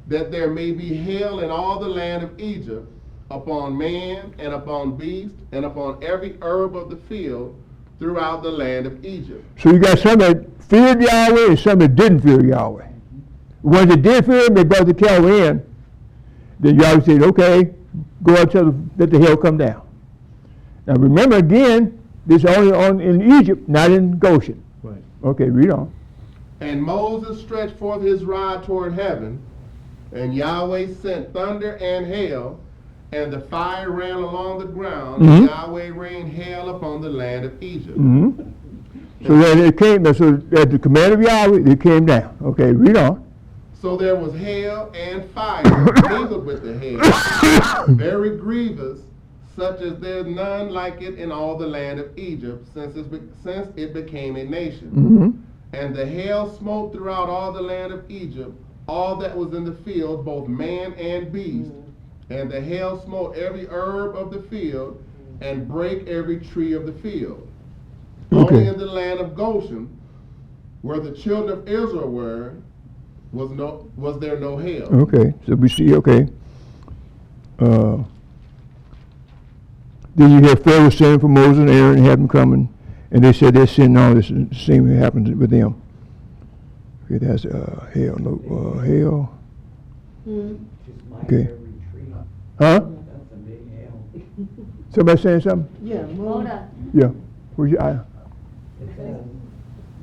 that there may be hail in all the land of Egypt, upon man and upon beast and upon every herb of the field throughout the land of Egypt. So you got some that feared Yahweh and some that didn't fear Yahweh. The ones that did fear him, they brought the cattle in. Then Yahweh said, okay, go out and let the hail come down. Now remember again, this is only in Egypt, not in Goshen. Right. Okay, read on. And Moses stretched forth his rod toward heaven, and Yahweh sent thunder and hail, and the fire ran along the ground, Mhm. and Yahweh rained hail upon the land of Egypt. Mm-hmm. So then it came, so at the command of Yahweh, it came down. Okay, read on. So there was hail and fire mingled with the hail, very grievous, such as there's none like it in all the land of Egypt, since it became a nation. Mm-hmm. And the hail smote throughout all the land of Egypt all that was in the field, both man and beast. And the hail smote every herb of the field, and brake every tree of the field. Okay. Only in the land of Goshen, where the children of Israel were, was there no hail. Okay, so we see, okay. Then you hear Pharaoh sending for Moses and Aaron and have them coming, and they said they're sinning all this, the same thing happens with them. Okay, that's hail, no, hail. Just mind Okay. every tree. Huh? That's a big hail. Somebody saying something? Yeah, well, Yeah. Where's your, It says,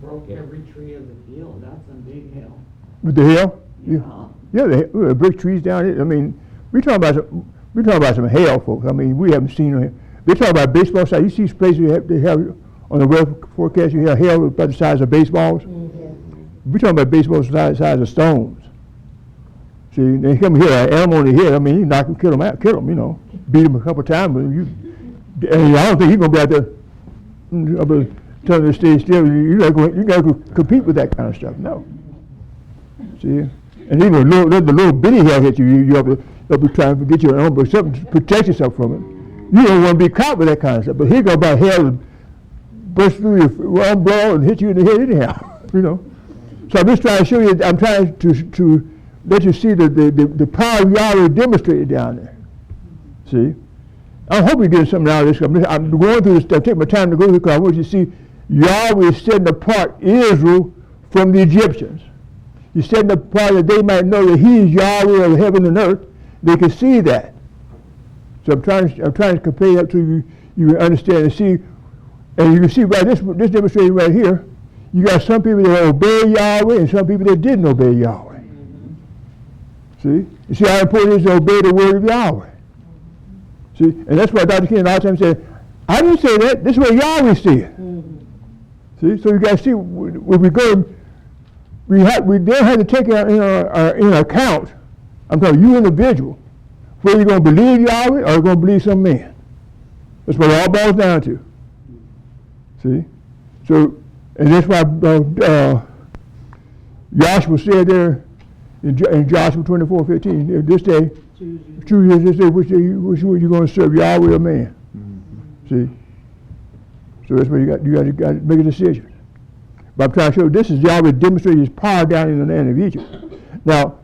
broke every tree of the field, that's a big hail. with the hail? Yeah. Yeah, the big trees down here. I mean, we're talking about some hail, folks. I mean, we haven't seen it. They're talking about baseball size. You see places they have on the weather forecast, you have hail about the size of baseballs. We're talking about baseball size of stones. See, they come here, an animal on the head. I mean, you knock them, kill them, you know, beat them a couple of times, but and I don't think you're gonna be out there telling them to stay still. You got to compete with that kind of stuff. No. See, and even the little bitty hail hit you, you have to try and get your own, but something to protect yourself from it. You don't want to be caught with that kind of stuff. But here go about hail and burst through your umbrella and hit you in the head anyhow. You know. So I'm just trying to show you. I'm trying to let you see the power of Yahweh demonstrated down there. See, I hope you're getting something out of this. I'm going through this stuff. Take my time to go through because I want you to see Yahweh is setting apart Israel from the Egyptians. He's setting apart that they might know that He is Yahweh of heaven and earth. They can see that. So I'm trying to compare that to you understand and see, and you can see by this demonstration right here. You got some people that obey Yahweh and some people that didn't obey Yahweh. See? You see how important it is to obey the word of Yahweh. See? And that's why Dr. King all the time said, I didn't say that. This is what Yahweh said. See? So you got to see, when we go, we then have to take in account, I'm talking you individual, whether you're going to believe Yahweh or you're going to believe some man. That's what it all boils down to. See? So, and that's why Joshua said there in Joshua 24:15, this day, choose you this day which one you're going to serve, Yahweh or man. See? So that's where you got to make a decision. But I'm trying to show you this is Yahweh demonstrating His power down in the land of Egypt. Now,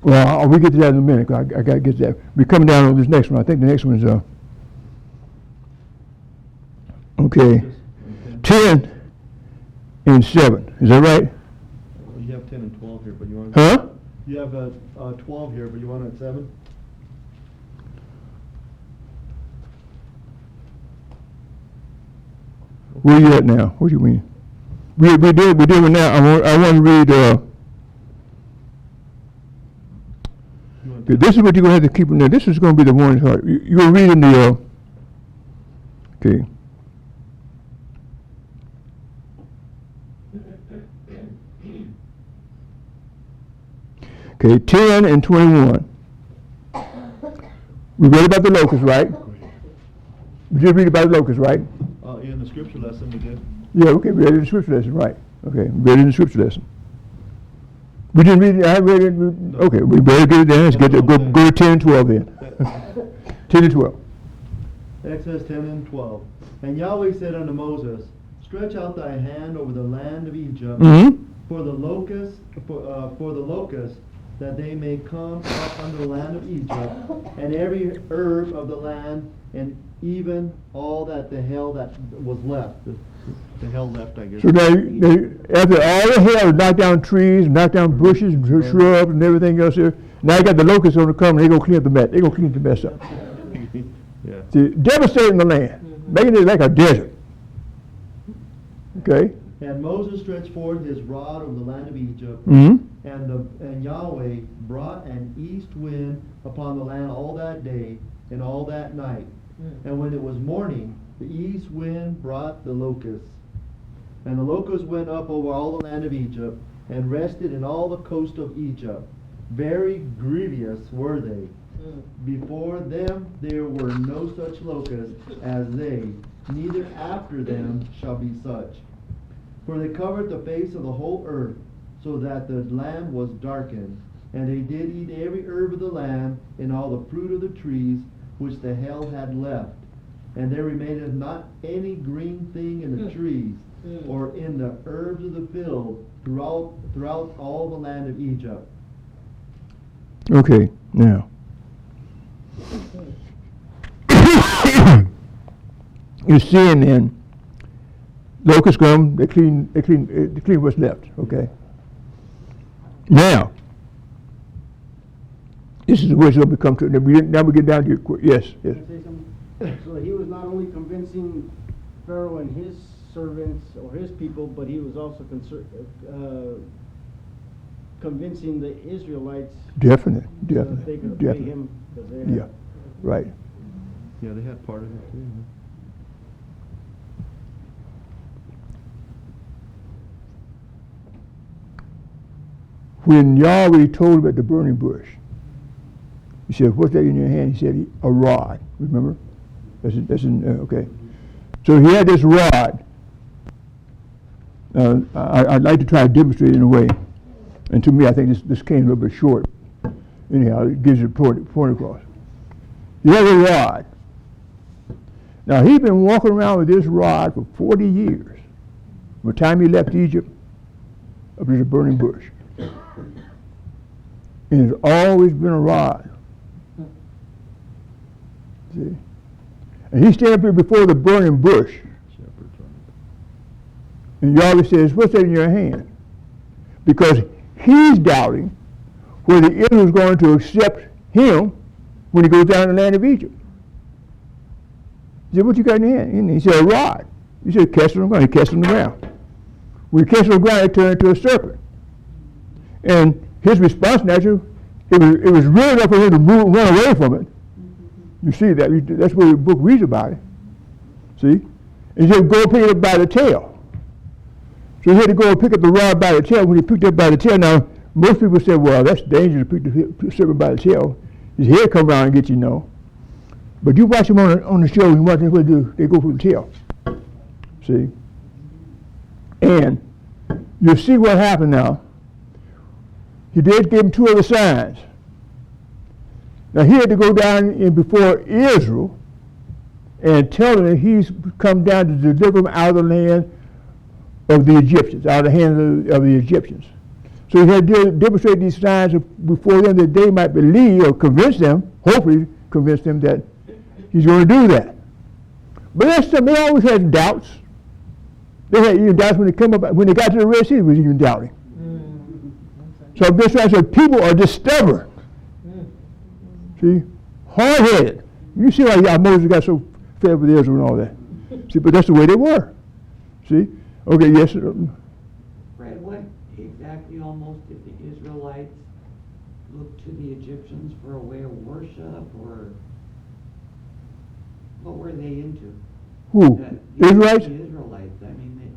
well, we get to that in a minute. I got to get to that. We're coming down on this next one. I think the next one is okay, 10 and 7. Is that right? You have 10 and 12 here, but you want. Huh? You have 12 here, but you want it at 7. Where you at now? What do you mean? We're doing it now. I want to read. This is what you're going to have to keep in there. This is going to be the warning heart. You're going to read in the. Okay. Okay, 10 and 21. We read about the locust, right? We did read about the locust, right? In the scripture lesson we did. Yeah, okay, we read it in the scripture lesson, right. Okay, we read it in the scripture lesson. We didn't read it, I read it, okay, we better get it then, let's go to 10 and 12 then. 10 and 12. Exodus 10 and 12. And Yahweh said unto Moses, Stretch out thy hand over the land of Egypt, for the locusts, that they may come up under the land of Egypt, and every herb of the land, and even all that the hail that was left. The hail left, I guess. So now, after all the hail, knocked down trees, knocked down bushes, shrubs, and everything else here, now you got the locusts going to come and they're going to clean up the mess. They're going to clean the mess up. Yeah. See, devastating the land, making it like a desert. Okay? And Moses stretched forth his rod over the land of Egypt, and Yahweh brought an east wind upon the land all that day and all that night. And when it was morning, the east wind brought the locusts. And the locusts went up over all the land of Egypt, and rested in all the coast of Egypt. Very grievous were they. Before them there were no such locusts as they, neither after them shall be such. For they covered the face of the whole earth, so that the land was darkened. And they did eat every herb of the land, and all the fruit of the trees, which the hail had left. And there remained not any green thing in the trees, or in the herbs of the field, throughout all the land of Egypt. Okay, now. You're seeing then, locusts come, they clean what's left, okay? Now, this is the way it's going to become true. Now we get down to your, yes, yes. Can I say something? So he was not only convincing Pharaoh and his servants or his people, but he was also convincing the Israelites Definite, so that they could obey definite. him. 'Cause they had- Yeah, right. Yeah, they had part of it too. When Yahweh told him at the burning bush, he said, "What's that in your hand?" He said, "A rod." Remember? Okay. So he had this rod. I'd like to try to demonstrate it in a way. And to me, I think this came a little bit short. Anyhow, it gives you the point across. He had a rod. Now, he'd been walking around with this rod for 40 years. From the time he left Egypt up to the burning bush. And it's always been a rod. See? And he's standing up here before the burning bush. And Yahweh says, "What's that in your hand?" Because he's doubting whether Israel's going to accept him when he goes down to the land of Egypt. He said, "What you got in your hand?" And he said, "A rod." He said, "Cast it on the ground." He cast it on the ground. When he cast it on the ground, it turned into a serpent. And his response, naturally, it was real enough for him to run away from it. You see that? That's what the book reads about it. See? And he said, "Go pick it up by the tail." So he had to go and pick up the rod by the tail. When he picked it up by the tail, now, most people say, "Well, that's dangerous to pick the serpent by the tail. His head come around and get you, no." But you watch him on the show, you watch them what they do. They go for the tail. See? And you see what happened now. He did give him two other signs. Now he had to go down in before Israel and tell them that he's come down to deliver them out of the land of the Egyptians, out of the hands of the Egyptians. So he had to demonstrate these signs before them that they might believe or convince them, hopefully convince them that he's going to do that. But they always had doubts. They had even doubts when they got to the Red Sea, they was even doubting. So I'm just trying to say people are just stubborn. See? Hard-headed. You see why Moses got so fed with Israel and all that. See, but that's the way they were. See? Okay, yes. Fred, what exactly almost did the Israelites look to the Egyptians for a way of worship, or what were they into? Who? The Israelites? The Israelites. I mean,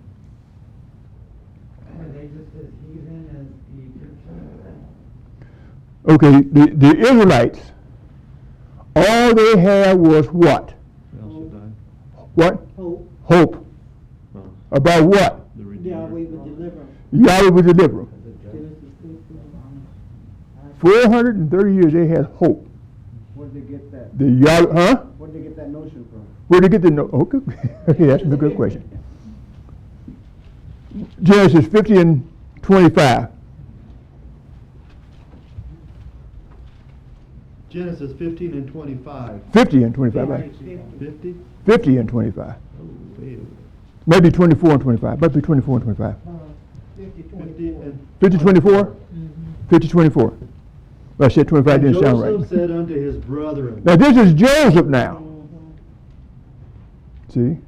were they just as heathen as the Egyptians? Okay, the Israelites, all they had was what? What? Hope. Hope. About what? Yahweh would deliver them. Yahweh would deliver them. Genesis 430 years they had hope. Where did they get that? Where Where did they get that notion from? did they get the okay, okay, that's a good question. Genesis 50 and 25. Genesis 15 and 25. 50 and 25, right? 50? 50 and 25. Wait. Maybe 24 and 25. Maybe 24 and 25. 50 and 50, 24? 50, 24. Well, I said 25 didn't sound right. Joseph said unto his brethren. Now this is Joseph now. See?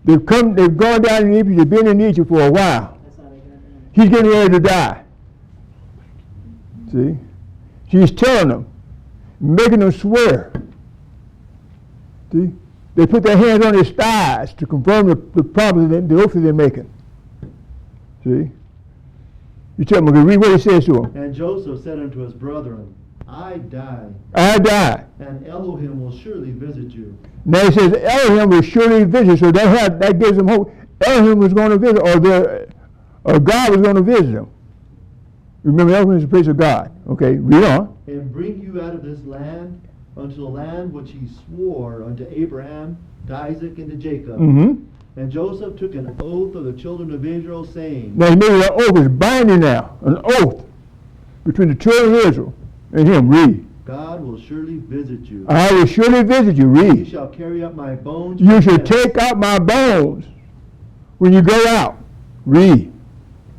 They've gone down in Egypt, they've been in Egypt for a while. That's how they got them. He's getting ready to die. See? She's telling them, making them swear. See? They put their hands on his thighs to confirm the promise, the oath that they're making. See? You tell them, read what he says to them. And Joseph said unto his brethren, I die, I die. and Elohim will surely visit you. Now he says Elohim will surely visit, so that gives them hope. Elohim was going to visit, or God was going to visit them. Remember, that was the place of God. Okay, read on. And bring you out of this land unto the land which he swore unto Abraham, to Isaac, and to Jacob. Mm-hmm. And Joseph took an oath of the children of Israel, saying, Now, he made an oath, it's binding now, an oath between the children of Israel and him. Read. God will surely visit you. I will surely visit you. You Read. shall carry up my bones. You from shall hence." take out my bones when you go out. Read.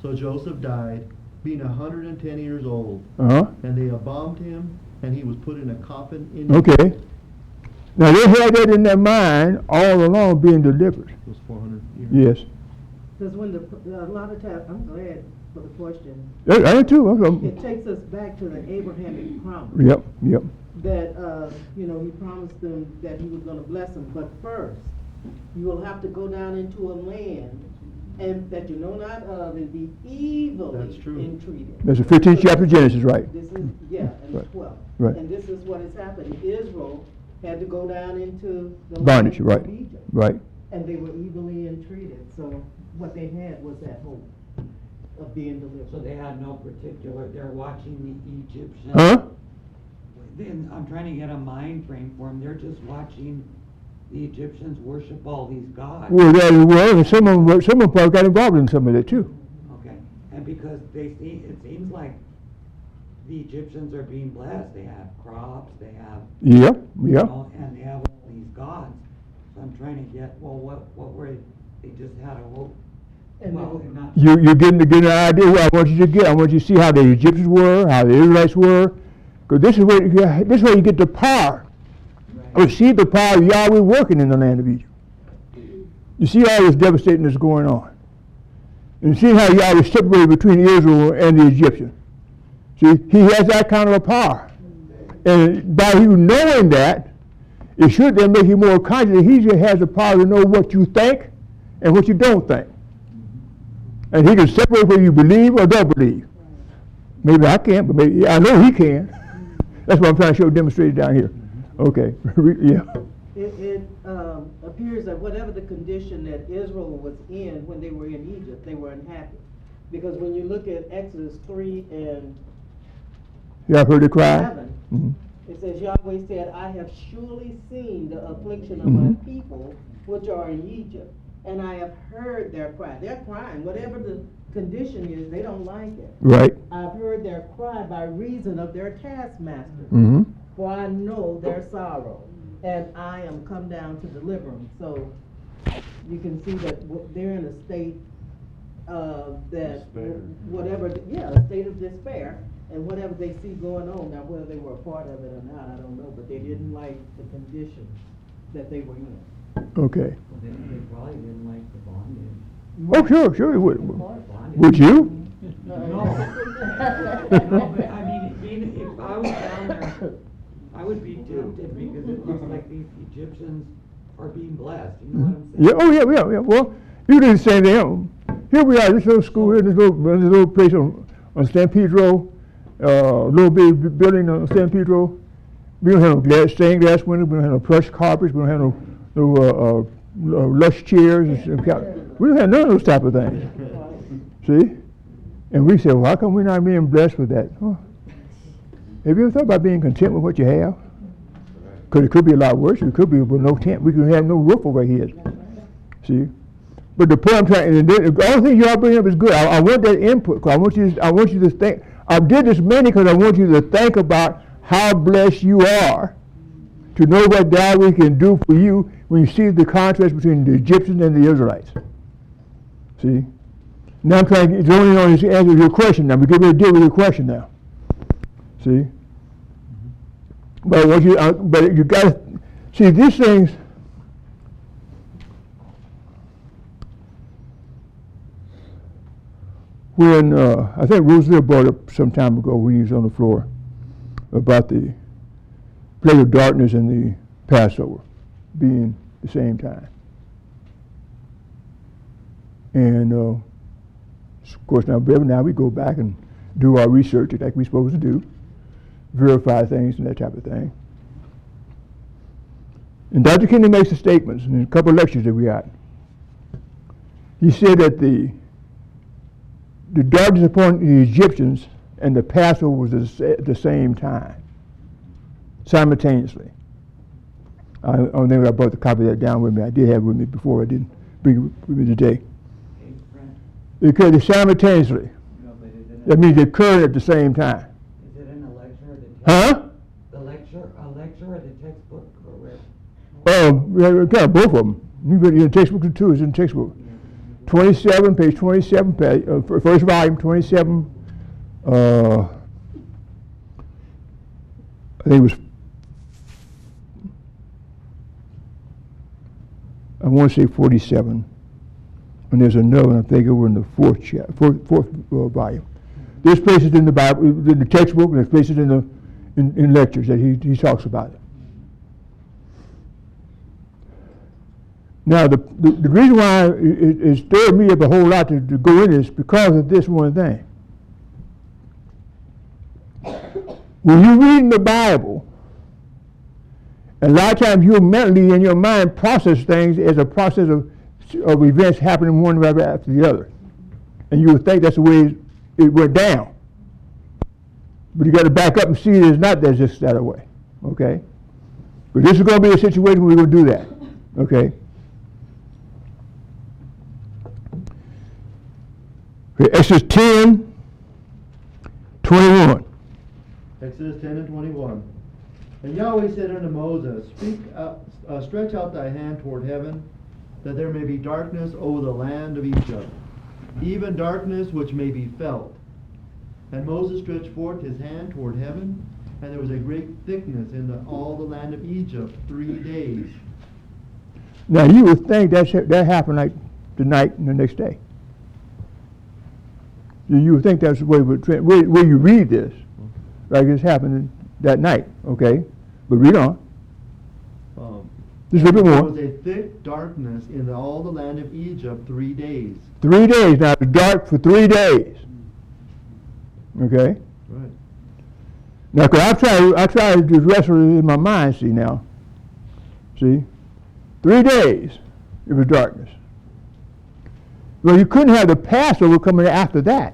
So Joseph died, being 110 years old. Uh-huh. And they embalmed him, and he was put in a coffin in Okay. Now, they had that in their mind all along, being delivered. It was 400 years. Yes. Because when a lot of times, I'm glad for the question, I am too. it takes us back to the Abrahamic promise. Yep, yep. That, he promised them that he was gonna bless them, but first, you will have to go down into a land and that you know not of and be evilly That's true. entreated. That's the 15th chapter of Genesis, right? This is, yeah, and the Right. 12th. Right. And this is what has happened. Israel had to go down into the Bondage, land right, of Egypt. right. And they were evilly entreated, so what they had was that hope of being delivered. So they had no particular, they're watching the Egyptians. Huh? Then I'm trying to get a mind frame for them. They're just watching the Egyptians worship all these gods. Well, that is well, and some of them probably got involved in some of that too. Okay, and because they see, it seems like the Egyptians are being blessed. They have crops, they have, Yep, you yep. know, and they have all these gods. So I'm trying to get, well, what were they just had a hope? And they Well, were- they're not. You're getting an idea what I want you to get. I want you to see how the Egyptians were, how the Israelites were. Because this is where you get the power. Right. You see the power of Yahweh working in the land of Egypt. You see all this devastating that's going on. And you see how Yahweh separated between Israel and the Egyptians. See, he has that kind of a power. And by you knowing that, it should then make you more conscious that he just has the power to know what you think and what you don't think. And he can separate whether you believe or don't believe. Maybe I can't, but maybe I know he can. That's what I'm trying to show demonstrated down here. Okay, yeah. It appears that whatever the condition that Israel was in when they were in Egypt, they were unhappy. Because when you look at Exodus 3 and Yeah, I've heard it cry. 7, Mhm. it says, Yahweh said, I have surely seen the affliction of my Mhm. people which are in Egypt, and I have heard their cry. They're crying, whatever the condition is, they don't like it. Right. I've heard their cry by reason of their taskmasters. Mm-hmm. For I know their sorrow, and I am come down to deliver them. So you can see that they're in a state that whatever, a state of despair, and whatever they see going on. Now, whether they were a part of it or not, I don't know, but they didn't like the conditions that they were in. Okay. Well, they probably didn't like the bondage. Oh, sure, it would. Bondage. Would you? No. No, but I mean, if I was down there, I would be tempted because it looks like these Egyptians are being blessed. You know what I'm saying? Yeah, oh yeah. Well, you do the same thing. Here we are, this little school here, this little place on San Pedro, little big building on San Pedro. We don't have no stained glass windows, we don't have no plush carpets, we don't have no lush chairs. We don't have none of those type of things. See? And we say, well, how come we're not being blessed with that? Oh. Have you ever thought about being content with what you have? Because it could be a lot worse. It could be with no tent. We could have no roof over our heads. See? But the point I'm trying, and the only thing y'all bring up is good. I want that input. 'Cause I want you to think. I did this mainly because I want you to think about how blessed you are, to know what Yahweh can do for you when you see the contrast between the Egyptians and the Israelites. See? Now I'm trying to zone in on this answer to your question. Now we get ready to deal with your question now. See? But what you got to see these things. When I think Roosevelt brought up some time ago when he was on the floor about the plague of darkness and the Passover being the same time, and of course now we go back and do our research like we're supposed to do, verify things and that type of thing. And Dr. Kennedy makes the statements in a couple of lectures that we had. He said that the the darkness upon the Egyptians and the Passover was at the same time, simultaneously. I don't think I brought the copy of that down with me. I did have it with me before. I didn't bring it with me today. Hey, Brent, It occurred simultaneously. no, but is it That means they occurred at the same time. is it in the lecture or the text? Huh? The lecture, a lecture or the textbook or where? Yeah, kind of both of them. You got it in the textbook too. It's in the textbook. 27, page 27, first volume, 27. I think it was. I want to say 47. And there's another one, I think, over in the fourth volume. There's places in the Bible, in the textbook, and there's places in the in lectures that he talks about it. Now, the reason why it stirred me up a whole lot to go in is because of this one thing. When you read the Bible, a lot of times you'll mentally in your mind process things as a process of events happening one right after the other. And you would think that's the way it went down. But you got to back up and see it's not just that way. Okay? But this is going to be a situation where we're going to do that. Okay? Okay, Exodus 10, 21. Exodus 10 and 21. And Yahweh said unto Moses, stretch out thy hand toward heaven, that there may be darkness over the land of Egypt, even darkness which may be felt. And Moses stretched forth his hand toward heaven, and there was a great thickness in all the land of Egypt 3 days. Now you would think that happened like the night and the next day. You would think that's the way where you read this, like it's happening that night, okay? But read on. Just a little bit There more. was a thick darkness in all the land of Egypt 3 days. 3 days. Now it's dark for 3 days. Okay? Right. Now, 'cause I tried to wrestle it in my mind, see now. See? 3 days it was darkness. Well, you couldn't have the Passover coming after that.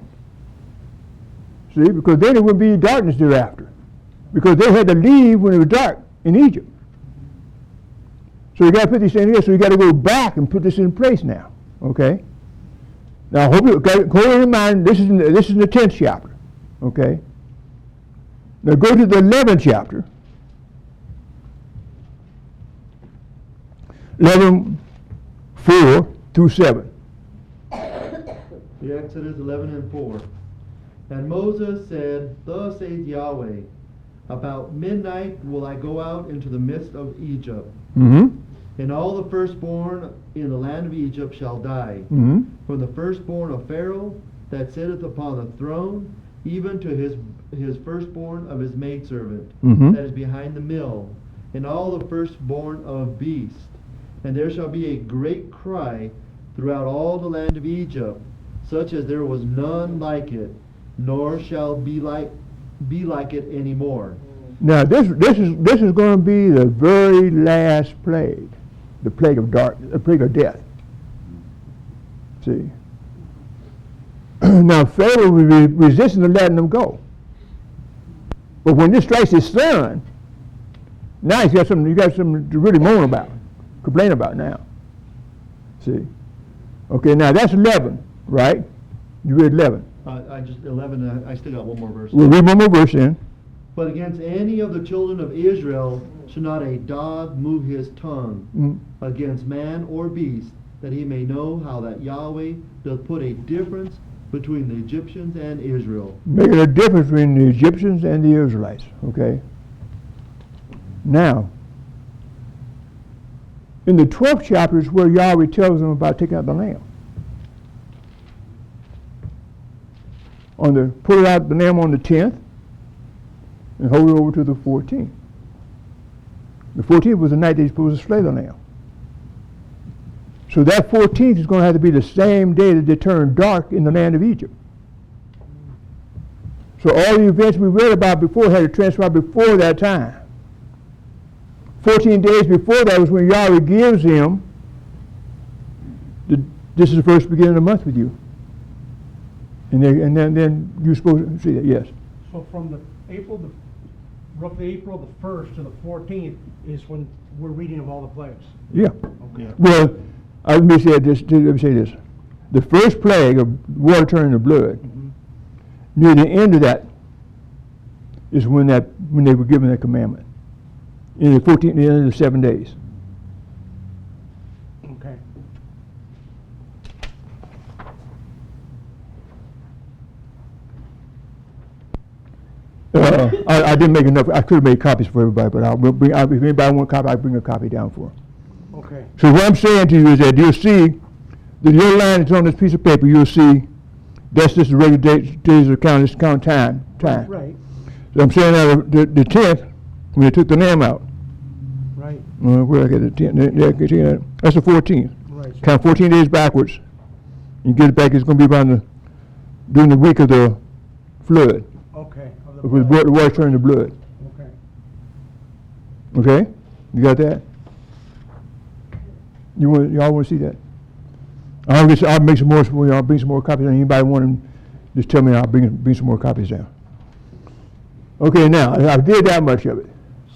See? Because then it would be darkness thereafter. Because they had to leave when it was dark in Egypt. So you got to put these things together, so you got to go back and put this in place now. Okay? Now, hope you got it in mind, this is in the 10th chapter. Okay? Now go to the 11th chapter. 11:4-7. The Exodus 11 and 4. And Moses said, Thus saith Yahweh, about midnight will I go out into the midst of Egypt, Mm-hmm. and all the firstborn in the land of Egypt shall die, Mm-hmm. from the firstborn of Pharaoh that sitteth upon the throne, even to his firstborn of his maidservant, Mm-hmm. that is behind the mill, and all the firstborn of beasts. And there shall be a great cry throughout all the land of Egypt, such as there was none like it, nor shall be like it any more. Now this is going to be the very last plague, the plague of darkness, the plague of death. See. Now Pharaoh was resisting to letting them go, but when this strikes his son, now you got something to really moan about, complain about now. See. Okay, now that's 11, right? You read 11. I just 11. I still got one more verse. We'll read one more verse then. But against any of the children of Israel shall not a dog move his tongue Mm. against man or beast, that he may know how that Yahweh doth put a difference between the Egyptians and Israel. Making a difference between the Egyptians and the Israelites. Okay. Now, in the 12th chapter is where Yahweh tells them about taking out the lamb. Put out the lamb on the 10th and hold it over to the 14th. The 14th was the night they were supposed to slay the lamb. So that 14th is going to have to be the same day that they turned dark in the land of Egypt. So all the events we read about before had to transpire before that time. 14 days before that was when Yahweh gives him, this is the first beginning of the month with you. And then you're supposed to see that, yes. So from roughly April the 1st to the 14th is when we're reading of all the plagues. Yeah. Okay. Well, let me say this. The first plague of water turning to blood, Mhm. near the end of that is when they were given that commandment. In the 14th, the end of the 7 days. Okay. I didn't make enough. I could have made copies for everybody, but if anybody wants a copy, I'll bring a copy down for them. Okay. So what I'm saying to you is that you'll see, the your line that's on this piece of paper, you'll see, that's just the regular days of count, it's count time. Right. So I'm saying that the 10th, when they took the lamb out, Right. where I get the 10th, that's the 14th. Right. Count 14 days backwards, and get it back, it's gonna be around during the week of the flood, Okay. Of with the water turning to blood. Okay. Okay? You got that? Y'all want to see that? I'll make some more. I'll bring some more copies. And anybody want them, just tell me. I'll bring some more copies down. Okay, now I did that much of it.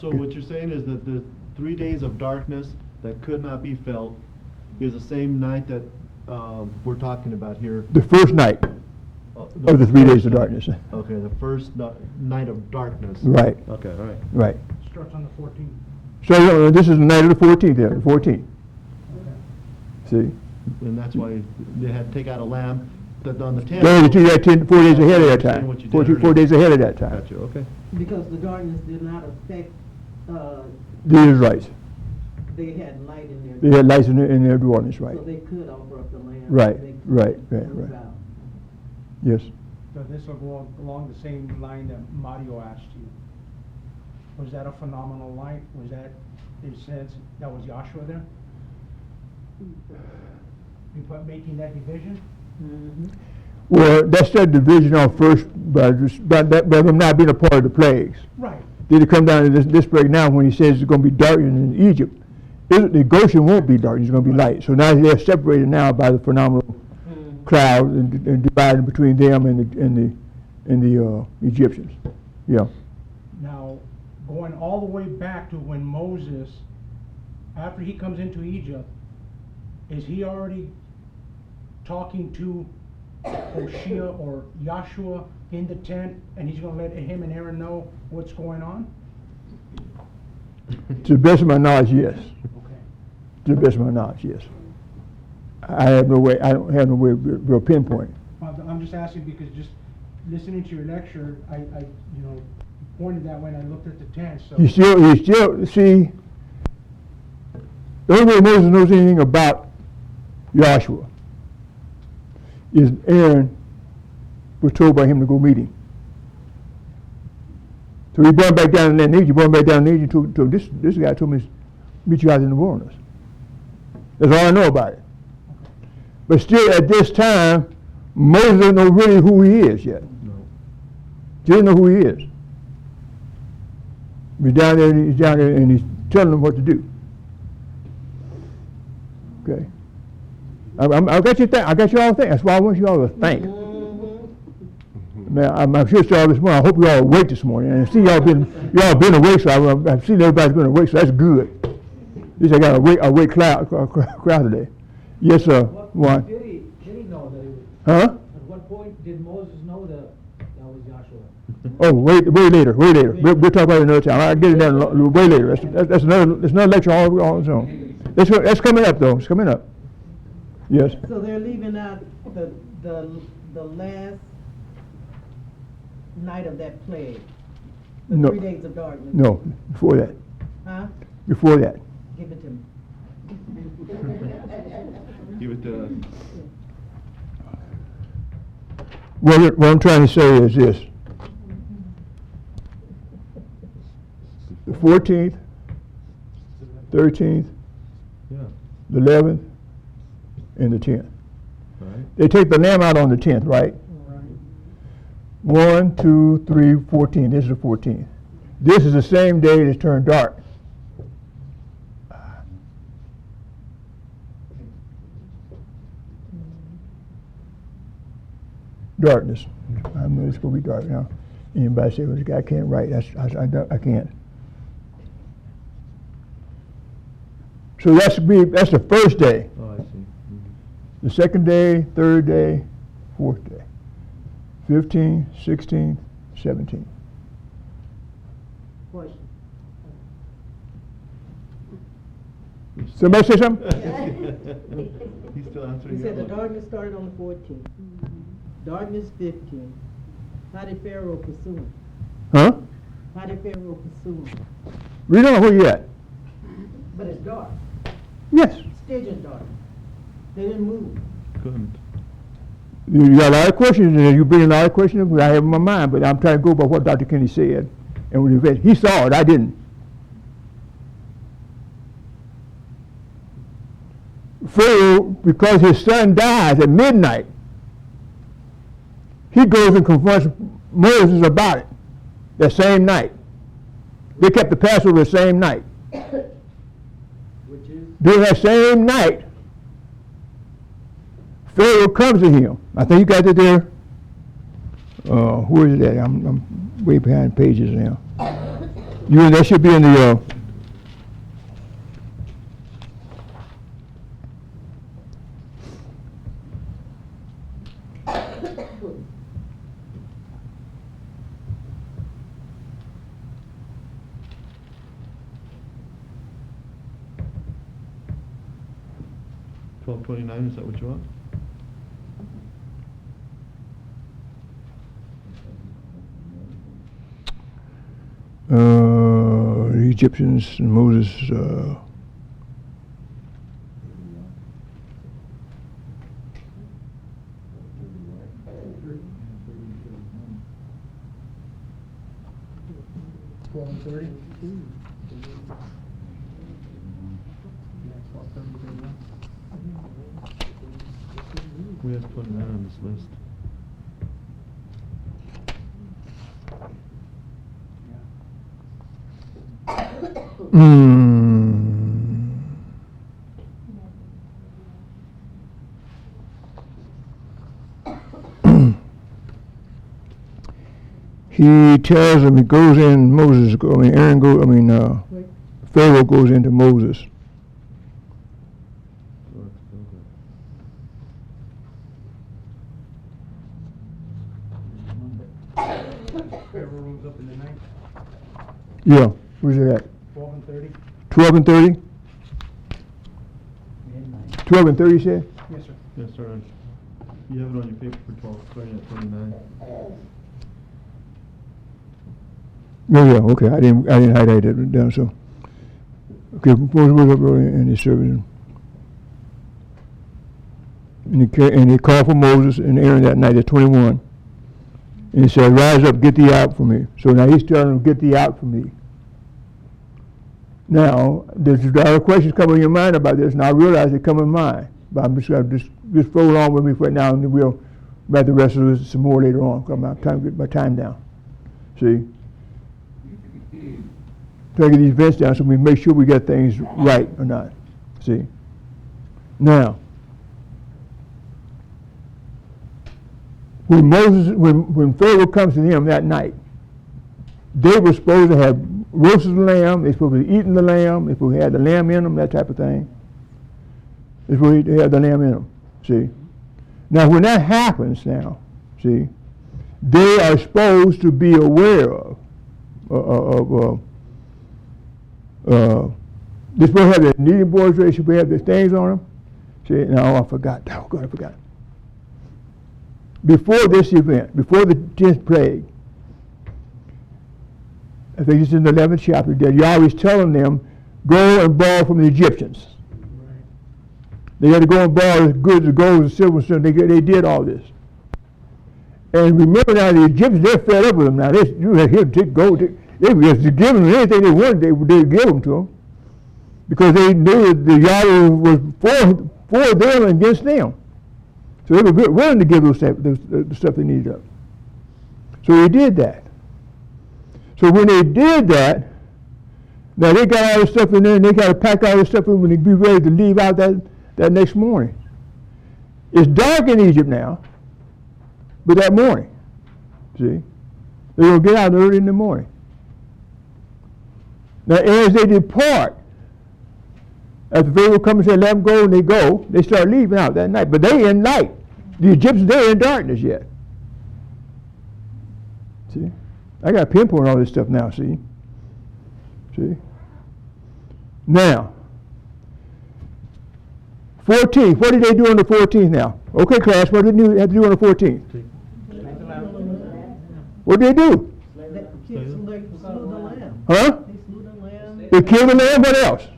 So what you're saying is that the 3 days of darkness that could not be felt is the same night that we're talking about here. The first night of the 3 days of darkness. Okay, the first night of darkness. Right, Okay, all right. right. Starts on the 14th. So this is the night of the 14th. There, the 14th. Okay. See. And that's why they had to take out a lamb that on the 10th. They had to do that 4 days ahead of that Understand time. what you did 4 earlier. days ahead of that time. Gotcha, okay. Because the darkness did not affect, The Israelites. they had light in their. They had lights in their dwellings, right? So they could offer up the lamb. Right, They could right, move right. out. Yes. So this will go along the same line that Mario asked you. Was that a phenomenal light? Was that, it says, that was Joshua there? Making that division? Mhm. Well, that's that division off first, by them not being a part of the plagues. Right. Then it come down to this plague now when he says it's going to be darker in Egypt. The Goshen won't be dark; it's going to be light. So now they're separated now by the phenomenal cloud and divided between them and the Egyptians. Yeah. Now, going all the way back to when Moses, after he comes into Egypt, is he already talking to Hoshea or Joshua in the tent, and he's gonna let him and Aaron know what's going on? To the best of my knowledge, yes. Okay. To the best of my knowledge, yes. I have no way. I don't have no way of real pinpoint. I'm just asking because just listening to your lecture, I pointed that when I looked at the tent, so. You still see. The only way Moses knows anything about Joshua is Aaron was told by him to go meet him. So he brought him back down in that Egypt. Brought him back down in Egypt. Told this guy told me to meet you out in the wilderness. That's all I know about it. But still, at this time, Moses doesn't know really who he is yet. No. He doesn't know who he is. He's down there, and he's telling them what to do. Okay. I got you. I got you all to think. That's why I want you all to think. Man, I'm sure it's all this morning. I hope you all awake this morning. And I see y'all been awake. So I've seen everybody's been awake. So that's good. At least I got a awake crowd today. Yes, sir. One. Did he know that it was? Huh? At what point did Moses know that was Joshua? Oh, way later. We'll talk about it another time. I'll get it down way later. That's another lecture all on its own. That's coming up though. It's coming up. Yes. So they're leaving out the last night of that plague, the No. 3 days of darkness. No, before that. Huh? Before that. Give it to me. Give it to, What I'm trying to say is this. The 14th, 13th, yeah, the 11th, and the 10th. right. They take the lamb out on the 10th, right? 1, 2, 3, 14. This is the 14th. This is the same day it's turned dark. darkness. I know it's supposed to be dark now. Anybody say, well, this guy can't write, I can't. So that's the first day. Oh, I see. The second day, third day, fourth day. 15, 16, 17. Question. Somebody say something? He's still answering. He said the your- darkness started on the 14th. Darkness 15. How did Pharaoh pursue him? Huh? How did Pharaoh pursue him? We don't know where you at. But it's dark. Yes. Stygian dark. They didn't move. Couldn't. You got a lot of questions, and you bring a lot of questions that I have in my mind, but I'm trying to go by what Dr. Kenny said. And when he saw it, I didn't. Pharaoh, because his son dies at midnight, he goes and confronts Moses about it that same night. They kept the Passover the same night. Which is? During that same night, Pharaoh comes to him. I think you got it there. Where is it at? I'm way behind pages now. That should be in the. 1229, is that what you want? The Egyptians and Moses. We have 29 on this list. He tells him, he goes in, Pharaoh goes into Moses. Pharaoh rose up in the night, Yeah, where's it at? 12 and 30. 12 and 30? Midnight. 12 and 30, you said? Yes, sir. Yes, sir. You have it on your paper for 12, starting at 29. Yeah, okay, I didn't highlight it down, so. Okay, Moses up and his servant. And he called for Moses and Aaron that night at 21. And he said, rise up, get thee out from me. So now he's telling them, get thee out from me. Now, there's a lot of questions come in your mind about this, and I realize they come in mine. But I'm just going to just roll on with me for now, and then we'll write the rest of this some more later on, because I'm trying to get my time down. See? Trying to get these events down so we make sure we get things right or not. See? Now, when Pharaoh comes to him that night, they were supposed to have roasted the lamb, they were supposed to be eating the lamb, they were supposed to have the lamb in them, that type of thing. They were supposed to have the lamb in them, see? Now when that happens now, see, they are supposed to be aware they're supposed to have their kneading boards ready, supposed to have their things on them. See, now I forgot. Oh God, I forgot. Before this event, before the 10th plague, I think it's in the 11th chapter, that Yahweh's telling them, go and borrow from the Egyptians. Right. They had to go and borrow the goods, the gold, the silver, so they did all this. And remember now, the Egyptians, they're fed up with them now. You had him take gold. They were just giving them anything they wanted, they would give them to them. Because they knew that the Yahweh was for them and against them. So they were willing to give those the stuff they needed up. So they did that. So when they did that, now they got all this stuff in there, and they got to pack all this stuff in when they be ready to leave out that next morning. It's dark in Egypt now. but that morning. See? They're going to get out early in the morning. Now, as they depart, after Pharaoh comes and says, let them go, and they go, they start leaving out that night. But they in night. The Egyptians, they're in darkness yet. See? I got to pinpoint all this stuff now, see? See? Now, 14th. What did they do on the 14th now? Okay, class, what did they have to do on the 14th? What did they do? They slew the lamb. Huh? They slew the lamb. They killed the lamb, what else?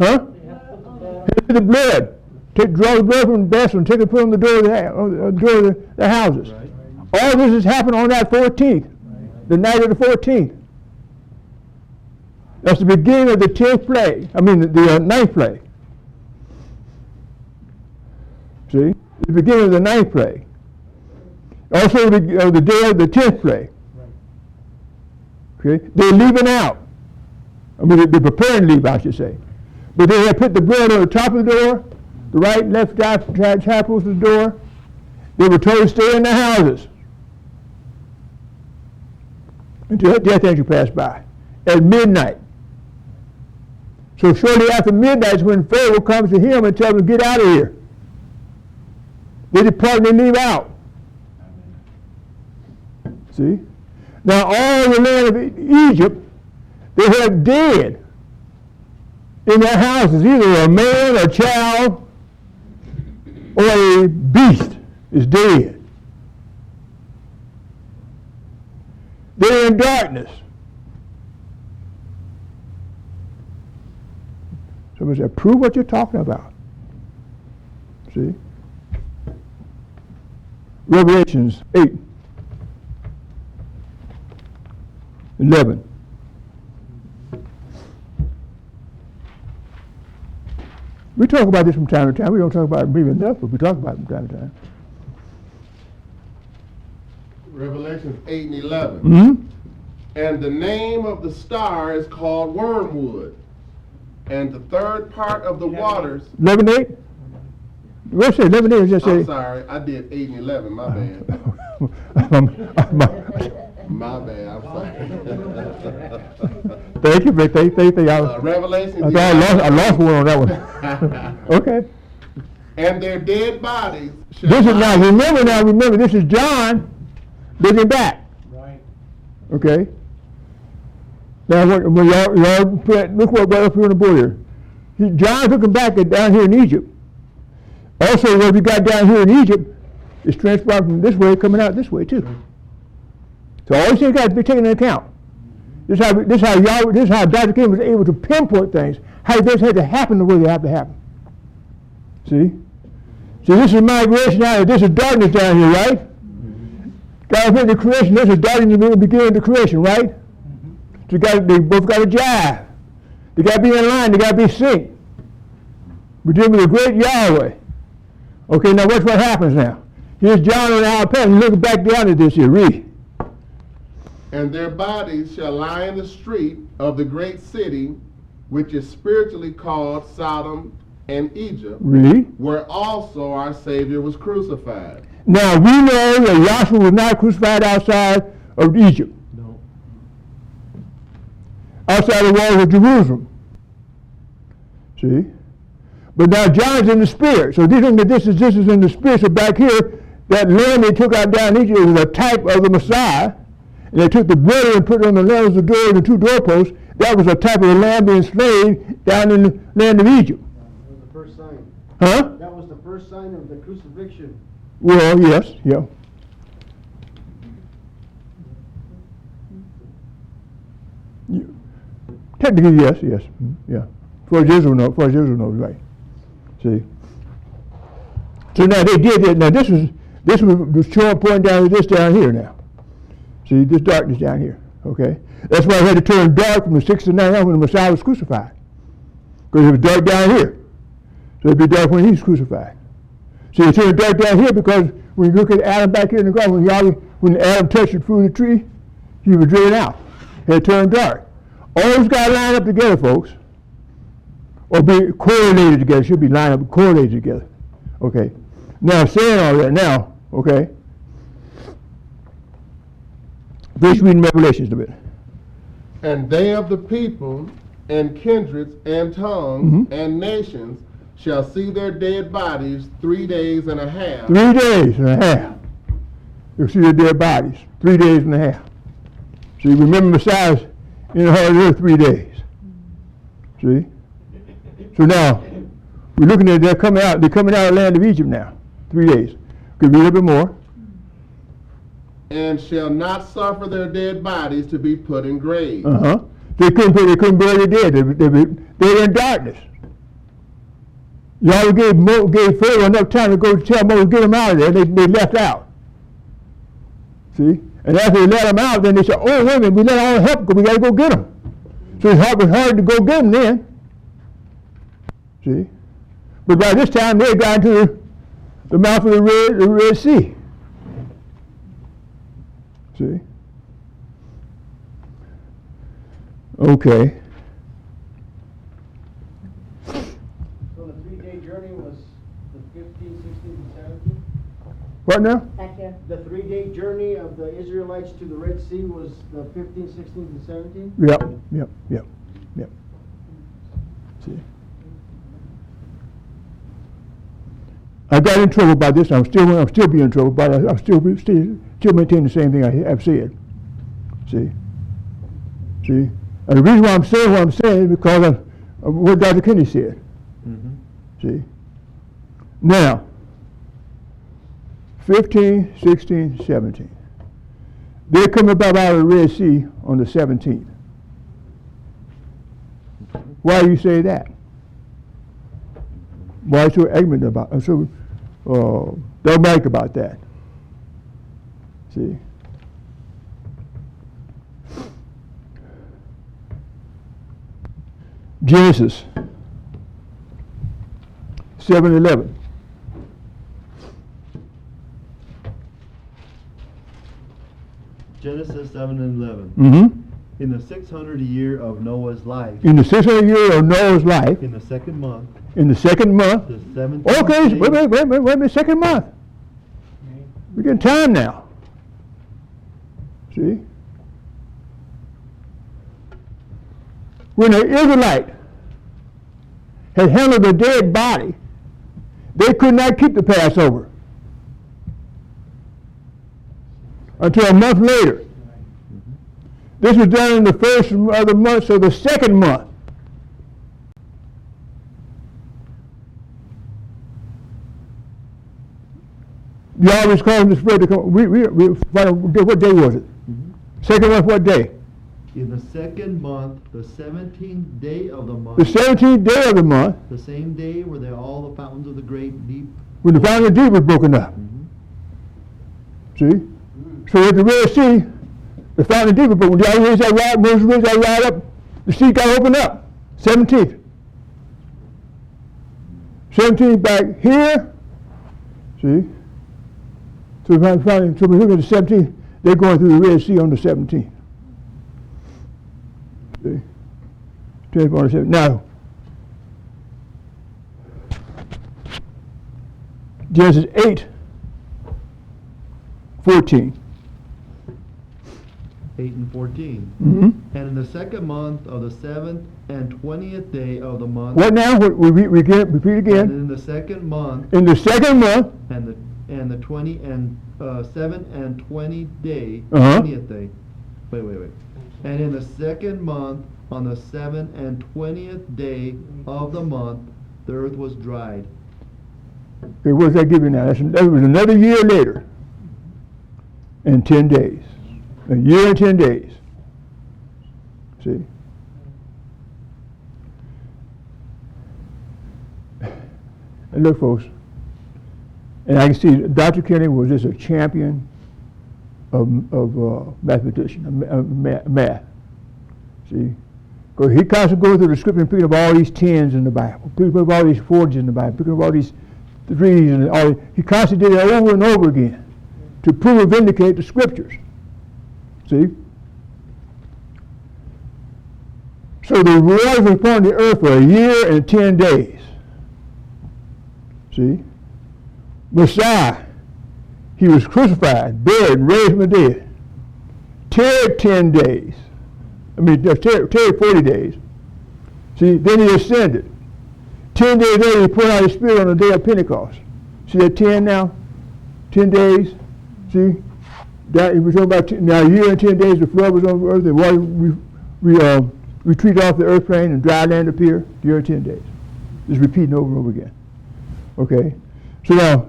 Huh? Hit the blood. Draw the blood from the vessel and take it, put it on the door of the houses. All this has happened on that 14th, the night of the 14th. That's the beginning of the 10th plague. I mean, the 9th plague. See? The beginning of the 9th plague. Also, the day of the 10th plague. Okay? They're leaving out. I mean, they're preparing to leave, I should say. But they had put the bread on the top of the door, the right and left chapels of the door. They were told to stay in their houses until death angel passed by at midnight. So shortly after midnight is when Pharaoh comes to him and tells him to get out of here. They depart and they leave out. See? Now all the land of Egypt, they have dead in their houses, either a man, a child, or a beast is dead. They're in darkness. Somebody said, prove what you're talking about. See? Revelations 8:11. We talk about this from time to time. We don't talk about it maybe enough, but we talk about it from time to time. Revelations 8 and 11. Mm-hmm. And the name of the star is called Wormwood. And the third part of the waters. 11:8? What's it? 11:8 just say. I'm sorry, I did 8 and 11, my bad. My bad, I'm sorry. Thank you, Vic. Thank you. Revelations. I lost one on that one. Okay. And their dead bodies shall This is lie- remember, this is John looking back. Right. Okay? Now, when y'all look what up here on the board here. John's looking back at down here in Egypt. Also, what we got down here in Egypt is transpired from this way, coming out this way too. So all these things got to be taken into account. This is how Dr. King was able to pinpoint things, how things had to happen the way they have to happen. See? So this is migration out. This is darkness down here, right? God made the creation. This is darkness in the beginning of the creation, right? So they both got to jive. They got to be in line. They got to be synced. We're dealing with a great Yahweh. Okay, now watch what happens now. Here's John on our pen looking back down at this here. Read. And their bodies shall lie in the street of the great city, which is spiritually called Sodom and Egypt, Read. where also our Savior was crucified. Now we know that Yahshua was not crucified outside of Egypt. No. Outside the walls of Jerusalem. See? But now John's in the spirit. So this is in the spirit. So back here, that lamb they took out down in Egypt was a type of the Messiah. And they took the blood and put it on the lambs of the door and the two doorposts. That was a type of the lamb being slain down in the land of Egypt. That was the first sign. Huh? That was the first sign of the crucifixion. Well, yes, yeah. Technically, yes, yeah. As far as Israel knows, right. See. So now they did that. Now this was showing, pointing down to this down here now. See, this darkness down here, okay? That's why it had to turn dark from the 6th to 9th when the Messiah was crucified. Because it was dark down here. So it'd be dark when he was crucified. See, it turned dark down here because when you look at Adam back here in the garden, when Adam touched the fruit of the tree, he was driven out. It had turned dark. All those got to line up together, folks. Or be correlated together. Should be lined up, correlated together. Okay. Now, saying all that now, okay, let's read Revelations a bit. And they of the people and kindreds and tongues Mhm. and nations shall see their dead bodies 3 days and a half. 3 days and a half. You'll see their dead bodies. 3 days and a half. See, remember Messiah's in the heart of the earth 3 days. See? So now, we're looking at they're coming out of the land of Egypt now. 3 days. Could be a little bit more. And shall not suffer their dead bodies to be put in graves. Uh-huh. They couldn't bury the dead. They were in darkness. Y'all gave Pharaoh enough time to go tell Moses, get them out of there. They left out. See? And after they let them out, then they said, oh, wait a minute, we let all the help go. We got to go get them. So it was hard to go get them then. See? But by this time, they got into the mouth of the Red Sea. See? Okay. So the 3-day journey was the 15th, 16th, and 17th? What now? Back here. The 3-day journey of the Israelites to the Red Sea was the 15th, 16th, and 17th? Yep. See? I got in trouble by this. I'm still being in trouble, but I'm still maintain the same thing I have said. See? And the reason why I'm saying what I'm saying is because of what Dr. Kenny said. See? Now, 15, 16, 17. They're coming up out of the Red Sea on the 17th. Why do you say that? Why are you so ignorant about it? So dogmatic about that? See? Genesis 7:11. Genesis 7 and 11. Mm-hmm. In the 600th year of Noah's life, In the 600th year of Noah's life, in the second month, in the second month. the 17th Okay, day, wait a minute, second month. We're getting time now. See? When the Israelite had handled a dead body, they could not keep the Passover until a month later. This was done in the first of the month, so the second month. You always call this spread to come. We find out what day was it? Second month, what day? in the second month, the 17th day of the month, The 17th day of the month, the same day were there all the fountains of the great deep. when the fountain of the deep was broken up. See? So at the Red Sea, the fountain of the deep was broken. Y'all raise that rod, Moses raised that rod up, the sea got opened up. 17th. 17th back here. See? So we look at the 17th, they're going through the Red Sea on the 17th. See? 24 on the 17th. Now, Genesis 8:14. 8 and 14. Mm-hmm. And in the second month of the 7th and 20th day of the month. What now? Repeat And again. in the second month In the second month, and the 20 and 7 and 20 day, Uh-huh. 20th day. Wait. And in the second month, on the 7th and 20th day of the month, the earth was dried. okay, what does that give you now? That was another year later. And 10 days. A year and 10 days. See? And look, folks, and I can see Dr. Kenny was just a champion of mathematician, math. See? Because he constantly goes through the scripture and picking up all these 10s in the Bible, picking up all these 40s in the Bible, picking up all these 3s, and all. He constantly did it over and over again to prove and vindicate the scriptures. See? So the waters were upon the earth for a year and 10 days. See? Messiah, he was crucified, buried, and raised from the dead. Tarried 10 days. Tarried 40 days. See, then he ascended. 10 days later, he poured out his Spirit on the day of Pentecost. See that 10 now? 10 days. See? That, we're talking about now a year and 10 days the flood was on the earth, the water retreated off the earth plane and dry land appeared. A year and 10 days. Just repeating over and over again. Okay? So now,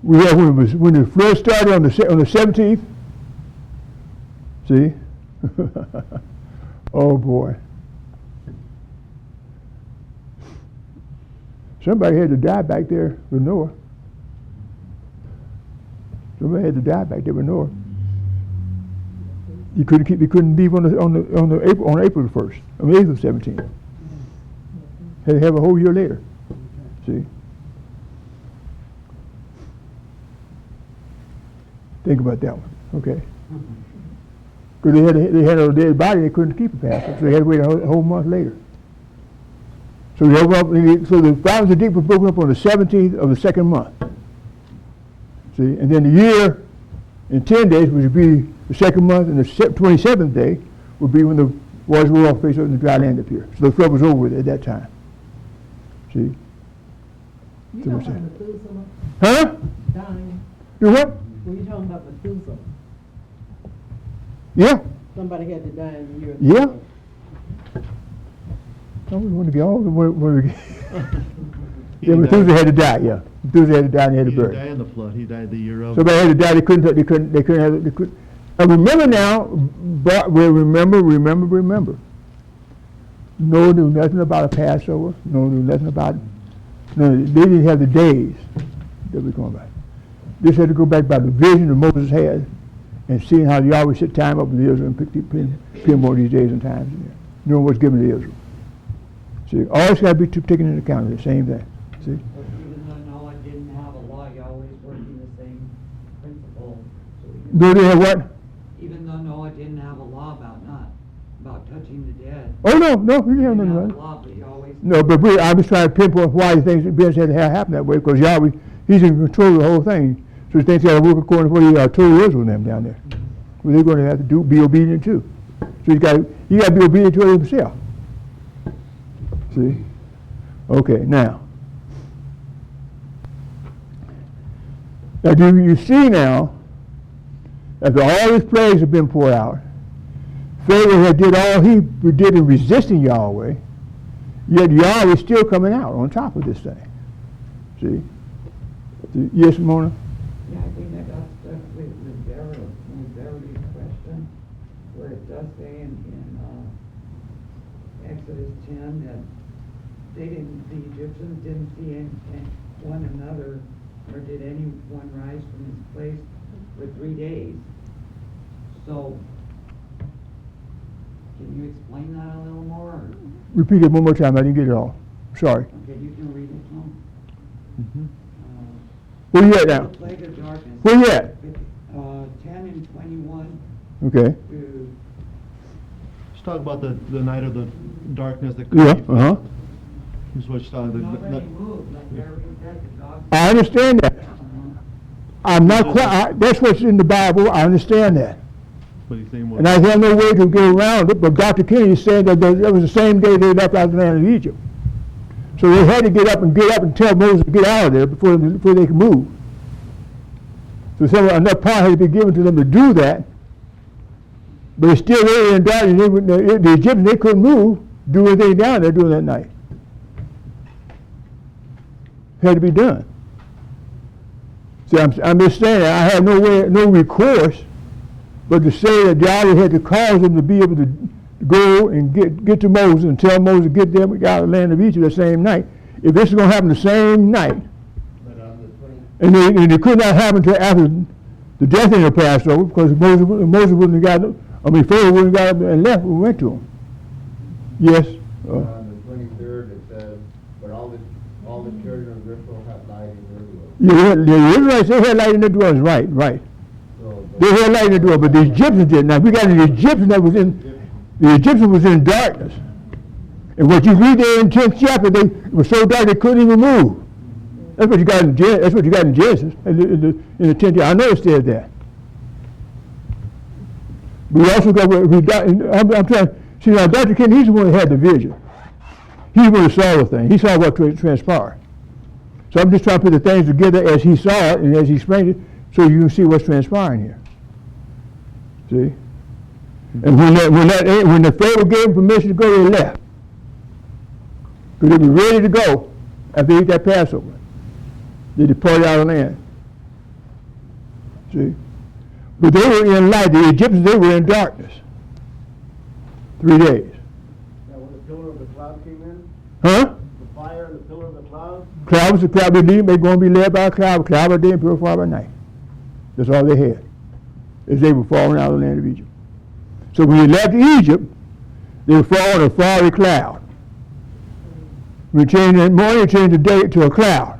we have when the flood started on the 17th. See? Oh boy. Somebody had to die back there with Noah. Somebody had to die back there with Noah. He couldn't leave on April the 1st, on April 17th. Had to have a whole year later. See? Think about that one, okay? Because they had a dead body, they couldn't keep it past it, so they had to wait a whole month later. So the fountains of deep were broken up on the 17th of the second month. See, and then the year in 10 days, which would be the second month, and the 27th day would be when the waters were off face and the dry land appeared. So the flood was over with at that time. See? You So know what's about that? Methuselah Huh? dying? Do what? Were you talking about Methuselah? Yeah. Somebody had to die in the year. Yeah. I was want to get all the way. Yeah, Methuselah had to die. Yeah, Methuselah had to die and he had to He didn't bury. die in the flood. He died the year of. Somebody had to die. They couldn't have. They couldn't. I remember now. But we remember. Noah knew nothing about a Passover. Noah knew nothing about. No, they didn't have the days that we're going by. This had to go back by the vision that Moses had, and seeing how Yahweh set time up with Israel and pinpoint these days and times, knowing what's given to Israel. See, all it's got to be taken into account. The same thing. See. But even though Noah didn't have a law, Yahweh's working the same principle. So we can- Do they have what? Even though Noah didn't have a law about touching the dead. Oh no, he didn't have He didn't nothing have about a it. law, but Yahweh's. No, but I'm just trying to pinpoint why the things had to happen that way, because Yahweh, he's in control of the whole thing. So things got to work according to what he told Israel and them down there. Well, they're going to have to be obedient too. So you got to be obedient to it himself. See? Okay, now. Now do you see now, after all his plagues have been poured out, Pharaoh had did all he did in resisting Yahweh, yet Yahweh is still coming out on top of this thing. See? Yes, Mona? Yeah, I think that got stuff with Beverly's question, where it does say in Exodus 10 that the Egyptians didn't see one another, or did anyone rise from his place for 3 days. So, can you explain that a little more? Or? Repeat it one more time. I didn't get it all. Sorry. Okay, you can read it, Tom. Where you at now? The plague of darkness. Where you at? 10 and 21 Okay. to Let's talk about the night of the darkness that Yeah, could be. This is what you're talking about. already moved, like Beverly said, the dog. I understand that. I'm not quite, that's what's in the Bible. I understand that. What he's saying was. And I have no way to get around it, but Dr. Kennedy is saying that that was the same day they left out of the land of Egypt. So they had to get up and tell Moses to get out of there before they could move. So enough power had to be given to them to do that. But it's still there in darkness. The Egyptians, they couldn't move, do anything down there during that night. Had to be done. See, I'm just saying, I have no recourse, but to say that Yahweh had to cause them to be able to go and get to Moses and tell Moses to get them out of the land of Egypt the same night. If this is going to happen the same night, and it could not happen until after the death of the Passover, because Moses wouldn't have got, Pharaoh wouldn't have got up and left when we went to him. Yes? On the 23rd, it says, but all the children of Israel have light in their dwellings. The Israelites, they had light in their dwellings, right. So, They had light in their dwellings, but the Egyptians didn't. Now, we got an Egyptian that was the Egyptian was in darkness. And what you read there in 10th chapter, it was so dark they couldn't even move. That's what you got in that's what you got in Genesis, in the 10th. I know it says that. We also got, I'm trying, see now Dr. King, he's the one that had the vision. He's the one that saw the thing. He saw what transpired. So I'm just trying to put the things together as he saw it and as he explained it, so you can see what's transpiring here. See? And when the Pharaoh gave them permission to go, they left. Because they were ready to go after they ate that Passover. They departed out of the land. See? But they were in light. The Egyptians, they were in darkness. 3 days. Now, when the pillar of the cloud came in, Huh? the fire and the pillar of the cloud, Cloud was the cloud. They're going to be led by a cloud. Cloud by day and purified by night. That's all they had. As they were falling out of the land of Egypt. So when they left Egypt, they were falling a fiery cloud. When they changed that morning, they changed the day to a cloud.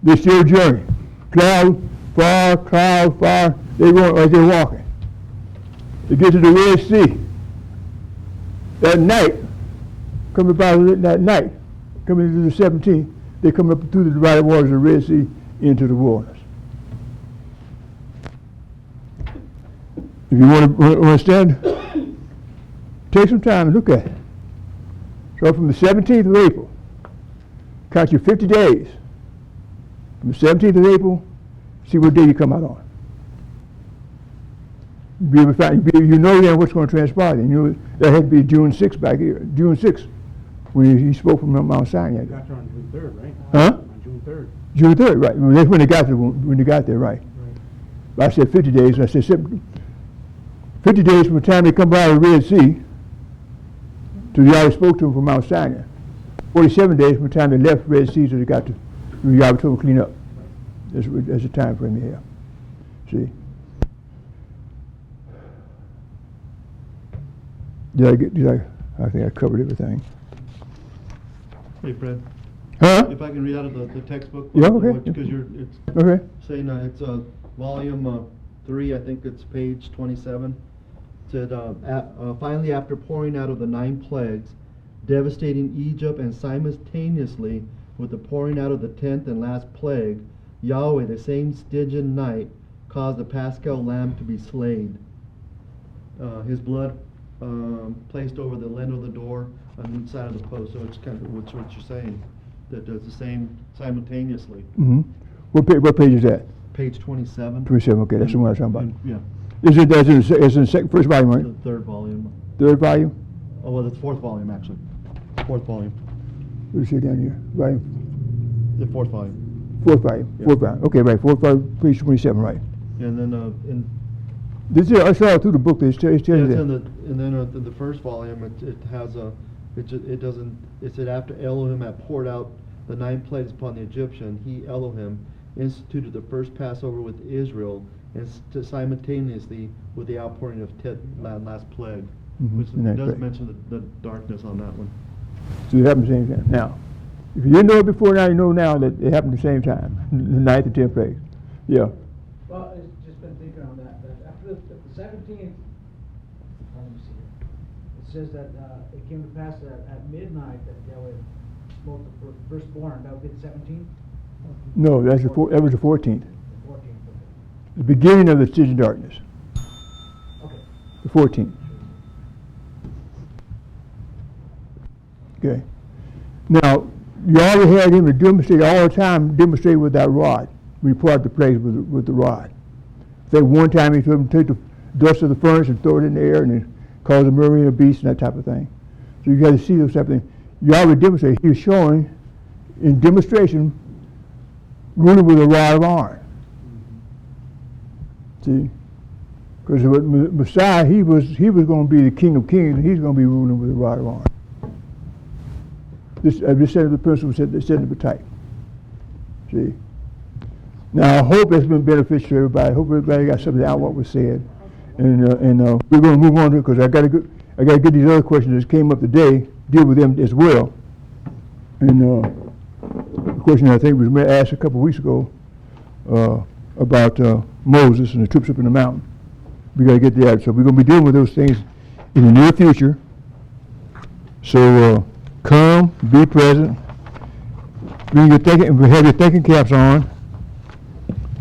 They still journeying. Cloud, fire. They went as they're walking. They get to the Red Sea. That night, coming into the 17th, they come up through the divided waters of the Red Sea into the wilderness. If you want to understand, take some time and look at it. So from the 17th of April, count your 50 days. From the 17th of April, see what day you come out on. You'll be able to find, you know then what's going to transpire. You know that had to be June 6th back here. June 6th, when he spoke from Mount Sinai. Got there on June 3rd, right? Huh? On June 3rd. June 3rd, right. Well, that's when they got there, right. But I said 50 days. I said 50 days from the time they come by the Red Sea to Yahweh spoke to them from Mount Sinai. 47 days from the time they left the Red Sea to they got to Yahweh told them to clean up. That's the time frame you have. See? I think I covered everything. Hey, Fred, Huh? if I can read out of the textbook. Yeah, okay. Because it's Okay. saying, it's volume 3, I think it's page 27. Said, finally, after pouring out of the 9 plagues, devastating Egypt, and simultaneously with the pouring out of the 10th and last plague, Yahweh, the same Stygian night, caused the Paschal lamb to be slain. His blood placed over the lintel of the door on the inside of the post. So it's kind of what you're saying, that does the same simultaneously. Mm-hmm. What page is that? Page 27. 27, okay, that's the one I was talking about. Yeah, Is it, it's in the first volume, right? the 3rd volume. Third volume? Oh, well, the 4th volume, actually. 4th volume. What does it say down here? Volume, The 4th volume. fourth volume, Yeah. fourth volume. Okay, right, fourth volume, page 27, right. And then, This is, I saw it through the book, it's telling you in that. the 1st volume, it has it said after Elohim had poured out the 9 plagues upon the Egyptian, he, Elohim, instituted the first Passover with Israel, and simultaneously with the outpouring of last plague. Mhm, Which the ninth does plague. mention the darkness on that one. So it happened at the same time. Now, if you didn't know it before, now you know now that it happened at the same time, the 9th and 10th plague. Yeah. Well, it's just been thinking on that after the 17th, let me see here. It says that, it came to pass that at midnight that Yahweh smote the firstborn, that would be the 17th? No, that was the 14th. The 14th, The beginning of the Stygian darkness, okay. the 14th. Okay. Now, you already had him to demonstrate all the time, demonstrate with that rod. We poured out the plagues with the rod. I think one time he told him to take the dust of the furnace and throw it in the air and then cause a murmuring of beasts and that type of thing. So you got to see those type of things. You already demonstrated. He was showing in demonstration ruling with a rod of iron. See? Because Messiah, he was going to be the King of Kings, and he's going to be ruling with a rod of iron. This, I just said to the person who said the type. See? Now, I hope it's been beneficial to everybody. I hope everybody got something out of what was said. And we're going to move on to it because I got to get these other questions that came up today, deal with them as well. And the question I think was asked a couple of weeks ago about Moses and the troops up in the mountain. We got to get that. So we're going to be dealing with those things in the near future. So come, be present, bring your thinking, we have your thinking caps on,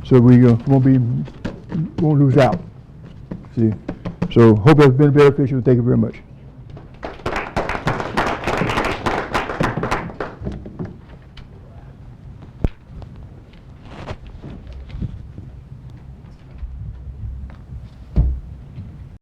so we won't lose out. See, so hope it's been beneficial. Thank you very much.